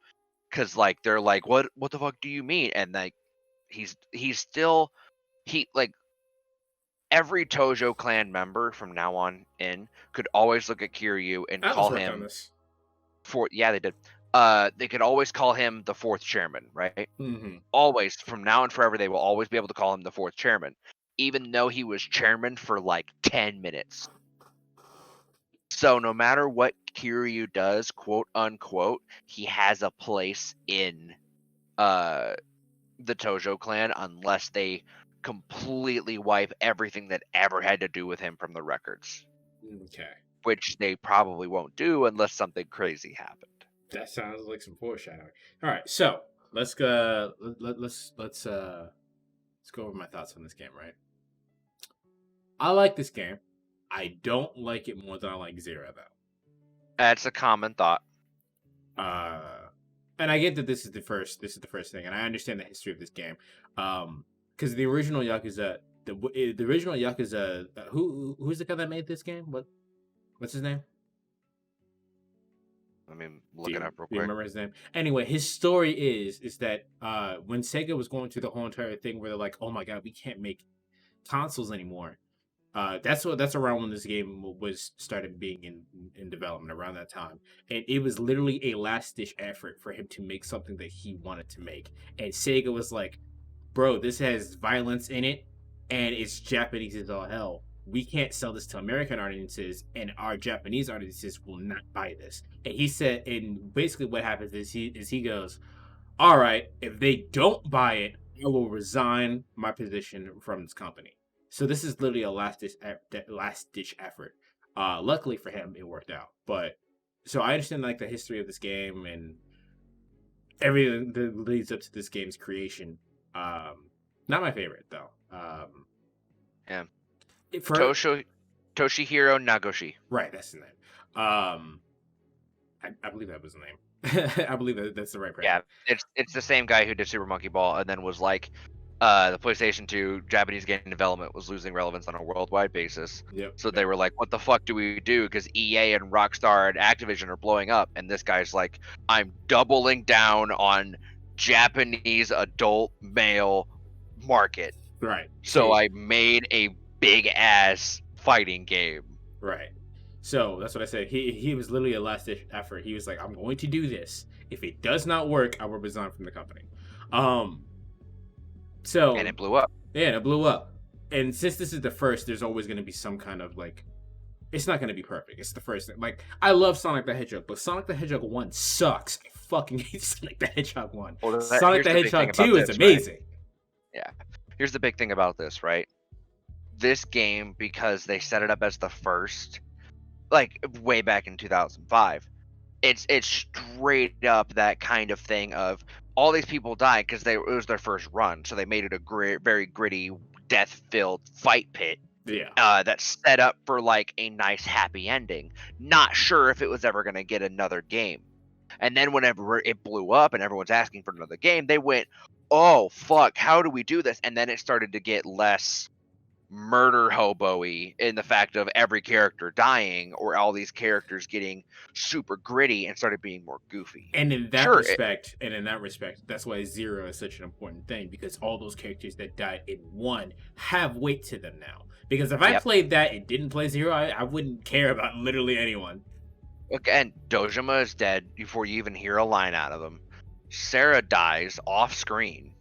because like they're like, what the fuck do you mean? And like he's still like every Tojo clan member from now on in could always look at Kiryu and call him they did. They could always call him the fourth chairman, right? Mm-hmm. Always, from now and forever, they will always be able to call him the fourth chairman, even though he was chairman for like 10 minutes. So no matter what Kiryu does, quote unquote, he has a place in the Tojo clan unless they completely wipe everything that ever had to do with him from the records. Okay. Which they probably won't do unless something crazy happened. That sounds like some foreshadowing. All right, so let's go. Let's go over my thoughts on this game. Right. I like this game. I don't like it more than I like Zero, though. That's a common thought. And I get that this is the first thing, and I understand the history of this game. Because the original Yakuza, the original Yakuza, who's the guy that made this game? What's his name? Let me look it up real Do you quick. remember his name? Anyway, his story is that when Sega was going through the whole entire thing where they're like, oh my god, we can't make consoles anymore. That's around when this game was started being in development, around that time. And it was literally a last ditch effort for him to make something that he wanted to make. And Sega was like, bro, this has violence in it. and it's Japanese as all hell. We can't sell this to American audiences, and our Japanese audiences will not buy this. And he said, and basically what happens is he goes, all right, if they don't buy it, I will resign my position from this company. So this is literally a last ditch effort. Luckily for him, it worked out. But so I understand like the history of this game and everything that leads up to this game's creation. Not my favorite though. Yeah. For, Toshihiro Nagoshi. Right, that's the name. I believe that was the name. I believe that's the right person. Yeah, it's the same guy who did Super Monkey Ball and then was like, the PlayStation 2 Japanese game development was losing relevance on a worldwide basis. Yep. So they were like, what the fuck do we do? Because EA and Rockstar and Activision are blowing up. And this guy's like, I'm doubling down on Japanese adult male market. Right. So I made a big ass fighting game. Right. So that's what I said. He was literally a last ditch effort. He was like, I'm going to do this. If it does not work, I will resign from the company. So and it blew up. Yeah, it blew up. And since this is the first, there's always going to be some kind of like, it's not going to be perfect. It's the first thing. Like, I love Sonic the Hedgehog, but Sonic the Hedgehog 1 sucks. I fucking hate Sonic the Hedgehog 1. Well, Sonic the Hedgehog 2 is amazing. Right? Yeah. Here's the big thing about this, right? This game, because they set it up as the first, like way back in 2005, it's straight up that kind of thing of all these people died because it was their first run, so they made it a very gritty, death-filled fight pit. Yeah. That's set up for like a nice happy ending. Not sure if it was ever going to get another game. And then whenever it blew up and everyone's asking for another game, they went, oh fuck, how do we do this? And then it started to get less murder hobo-y in the fact of every character dying or all these characters getting super gritty and started being more goofy. And in that respect, that's why Zero is such an important thing, because all those characters that died in 1 have weight to them now. Because if I played that and didn't play Zero, I wouldn't care about literally anyone. Again, Dojima is dead before you even hear a line out of him. Sarah dies off screen,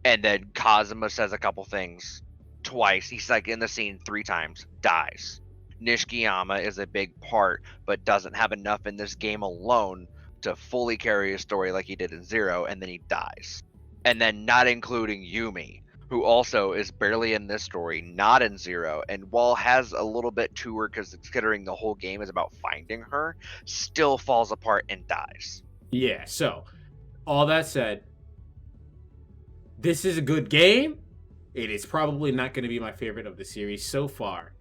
and then Kazuma says a couple things twice. He's like in the scene 3 times, dies. Nishikiyama is a big part, but doesn't have enough in this game alone to fully carry his story like he did in Zero, and then he dies. And then not including Yumi, who also is barely in this story, not in Zero, and while has a little bit to her because considering the whole game is about finding her, still falls apart and dies. Yeah, so all that said, this is a good game. It is probably not going to be my favorite of the series so far.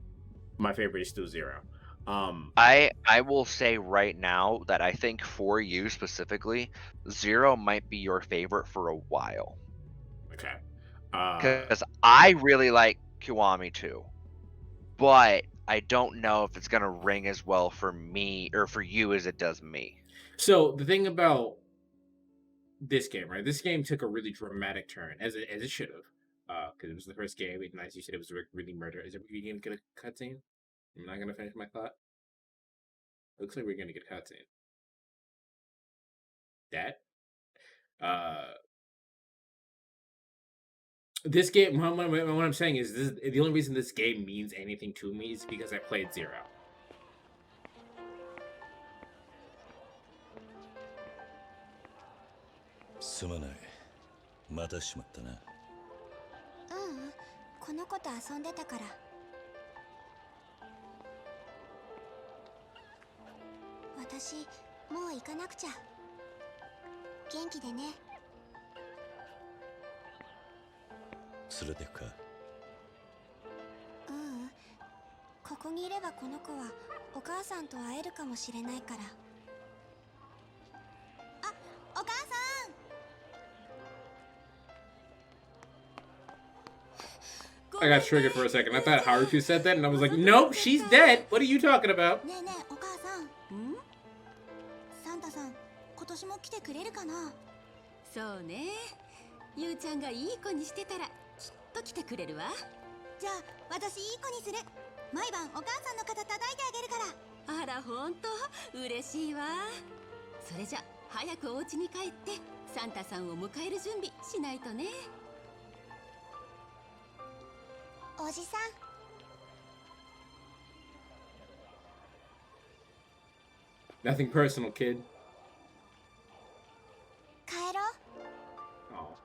My favorite is still Zero. I will say right now that I think for you specifically, Zero might be your favorite for a while. Okay. Because I really like Kiwami too, but I don't know if it's going to ring as well for me or for you as it does me. So the thing about this game, right? This game took a really dramatic turn, as it should have. Because it was the first game, and as you said, it was really murder. Is it we gonna get a cutscene? I'm not gonna finish my thought. Looks like we're gonna get a cutscene. This game. What I'm saying is, the only reason this game means anything to me is because I played Zero. Mm, この子と遊んでたから。私、もう行かなくちゃ。元気でね。連れてくか？うん、ここにいればこの子はお母さんと会えるかもしれないから。あ、お母さん。I got triggered for a second. I thought Haruto said that, and I was like, nope, she's dead. What are you talking about? ねえねえ、お母さん。サンタさん、今年も来てくれるかな？そうね。ゆうちゃんがいい子にしてたらきっと来てくれるわ。じゃあ私いい子にする。毎晩お母さんの肩叩いてあげるから。あらほんと嬉しいわ。それじゃ早くお家に帰ってサンタさんを迎える準備しないとね。おじさん Nothing personal, kid. 帰ろう Oh.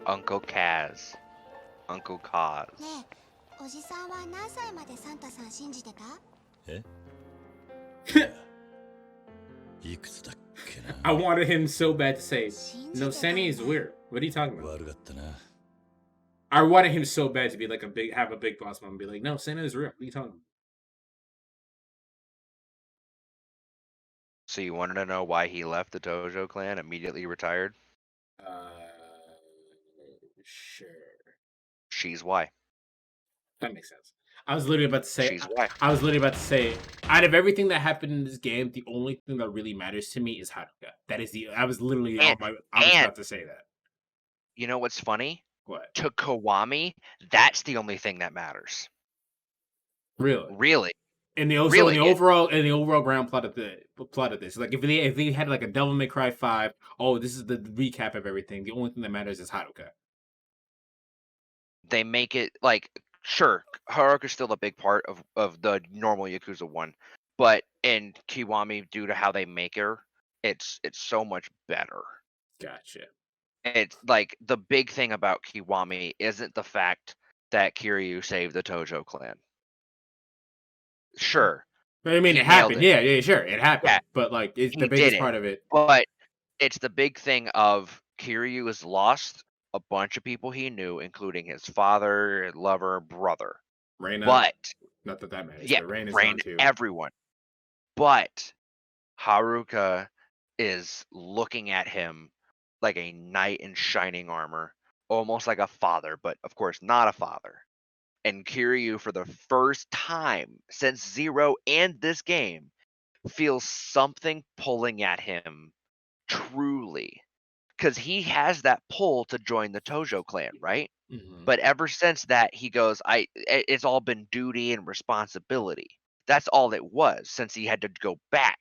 Uncle Kaz. Uncle Kaz. ねえおじさんは何歳までサンタさん信じてたいくつだっけな I wanted him so bad to say, no, Sandy is weird. What are you talking about? 悪かったな I wanted him so bad to be like have a big boss mom and be like, no, Santa is real. What are you talking about? So you wanted to know why he left the Tojo clan, immediately retired? Sure. She's why. That makes sense. I was literally about to say. She's why. I was literally about to say. Out of everything that happened in this game, the only thing that really matters to me is Haruka. That is the. I was literally And- I was and- about to say that. You know what's funny? What? To Kiwami, that's the only thing that matters. Really? Really. And the also Really, in the yeah. overall ground plot of this, like if they had like a Devil May Cry 5, oh, this is the recap of everything. The only thing that matters is Haruka. They make it like, sure, Haruka's still a big part of the normal Yakuza 1, but in Kiwami, due to how they make her, it's so much better. Gotcha. It's like the big thing about Kiwami isn't the fact that Kiryu saved the Tojo clan. Sure, I mean, he it nailed happened. it. Yeah, sure, it happened. Yeah, But like, it's he the biggest did it. part of it. But it's the big thing of Kiryu has lost a bunch of people he knew, including his father, lover, brother. Reina, But not that matters. yeah, but Reina's Rain, gone too. everyone. But Haruka is looking at him like a knight in shining armor, almost like a father, but of course not a father. And Kiryu, for the first time since Zero and this game, feels something pulling at him truly. Because he has that pull to join the Tojo clan, right? Mhm. But ever since that, he goes, it's all been duty and responsibility. That's all it was since he had to go back.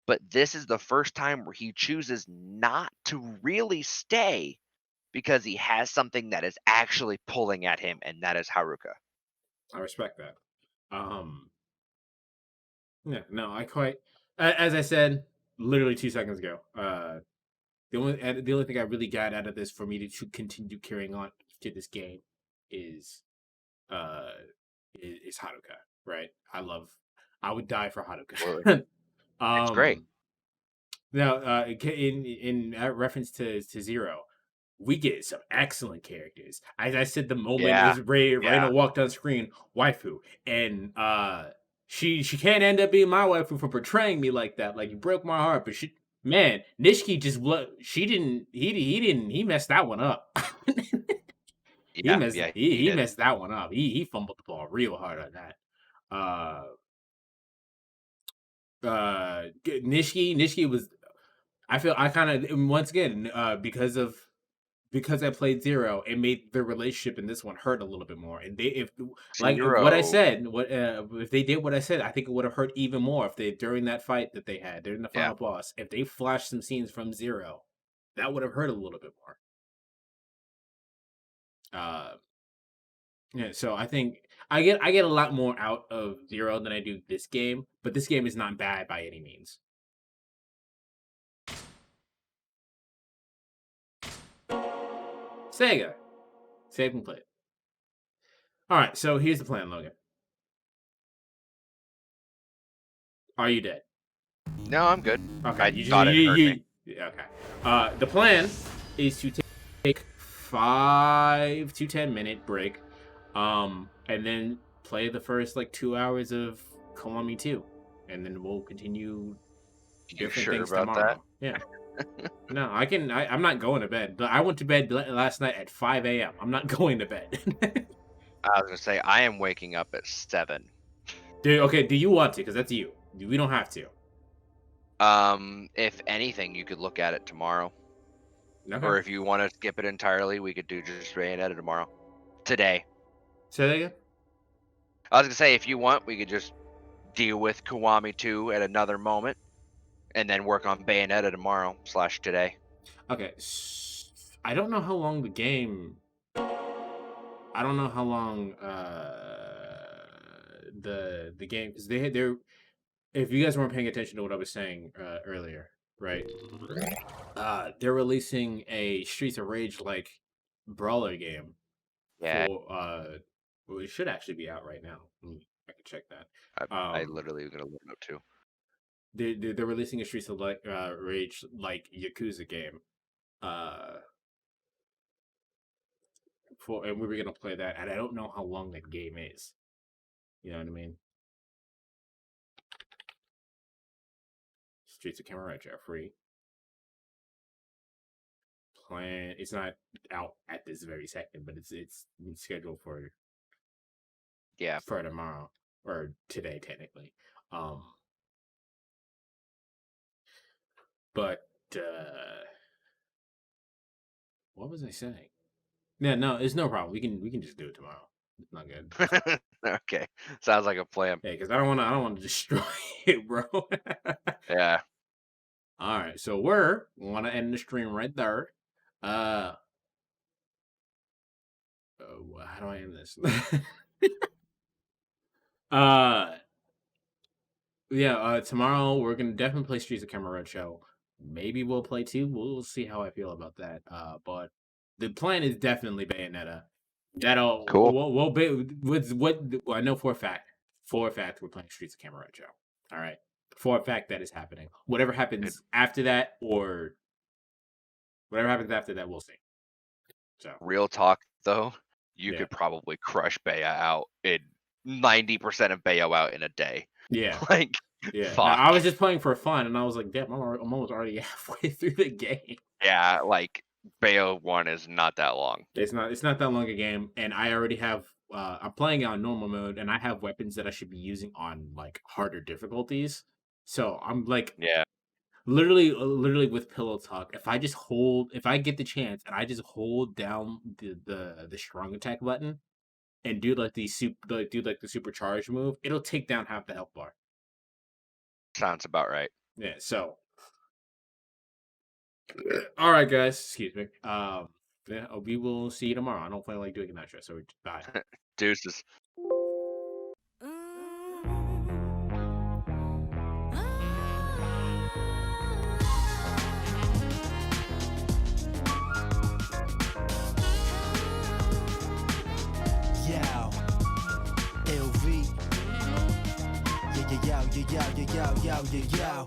But this is the first time where he chooses not to really stay because he has something that is actually pulling at him, and that is Haruka. I respect that. Yeah, no, I quite. As I said, literally 2 seconds ago. The only thing I really got out of this for me to continue carrying on to this game is is Haruka, right? I would die for Haruka. It's great. Now, in reference to Zero, we get some excellent characters. As I said, the moment Yeah, Reina walked on screen, waifu, and she can't end up being my waifu for portraying me like that. Like, you broke my heart, but man, Nishiki he messed that one up. Yeah, he did. messed that one up. He fumbled the ball real hard on that. Nishiki was. I feel I kind of once again because I played Zero, it made the relationship in this one hurt a little bit more. And if what I Zero. said, if they did what I said, I think it would have hurt even more if they during that fight that they had during the final boss, if they flashed some scenes from Zero, that would have hurt a little bit more. Yeah, so I think I get a lot more out of Zero than I do this game, but this game is not bad by any means. Sega. Save and play. Alright, so here's the plan, Logan. Are you dead? No, I'm good. Okay, I thought it hurt me. Okay. The plan is to take 5 to 10 minute break, and then play the first 2 hours of Kiwami 2, and then we'll continue different sure things about tomorrow. Yeah. No, I'm not going to bed. But I went to bed last night at 5 a.m. I'm not going to bed. I was gonna say I am waking up at 7. Okay, do you want to? Because that's you. We don't have to. If anything, you could look at it tomorrow. Okay. Or if you want to skip it entirely, we could do just Bayonetta tomorrow. Today. Say that again? I was gonna say, if you want, we could just deal with Kiwami 2 at another moment, and then work on Bayonetta tomorrow / today. Okay. I don't know how long the game. I don't know how long the game, because they're, if you guys weren't paying attention to what I was saying earlier, right? They're releasing a Streets of Rage like brawler game Yeah, for well, it should actually be out right now. I can check that. I literally was gonna look it up too. They're releasing a Streets of Rage like Yakuza game. And we were gonna play that, and I don't know how long that game is. You know what I mean? Streets of Kiwami are free. Plan. It's not out at this very second, but it's scheduled for tomorrow or today technically. But what was I saying? Yeah, no, it's no problem. We can just do it tomorrow. It's not good. Okay, sounds like a plan. Hey, because I don't want to destroy it, bro. Yeah. All right, so we're want to end the stream right there. How do I end this? Tomorrow we're gonna definitely play Streets of Cameron Show. Maybe we'll play 2. We'll see how I feel about that. But the plan is definitely Bayonetta. That'll cool. We'll be with what I know for a fact. For a fact, we're playing Streets of Cameron Show. All right, for a fact that is happening. Whatever happens after that, or whatever happens after that, we'll see. So real talk though, you could probably crush Baya out in 90% of Bayo out in a day. Yeah. Like, yeah. Fuck. Now, I was just playing for fun, and I was like, damn, I'm almost already halfway through the game. Yeah, like Bayo 1 is not that long. It's not that long a game, and I already have. I'm playing on normal mode, and I have weapons that I should be using on like harder difficulties. So I'm like, literally with Pillow Talk. If I get the chance, and I just hold down the strong attack button, and do like the supercharged move, it'll take down half the health bar. Sounds about right. Yeah. So, all right, guys. Excuse me. We will see you tomorrow. I don't feel like doing an outro, so bye. Deuces. LV. Yeah, yeah, yeah, yeah, yeah, yeah, yeah, yeah, yeah.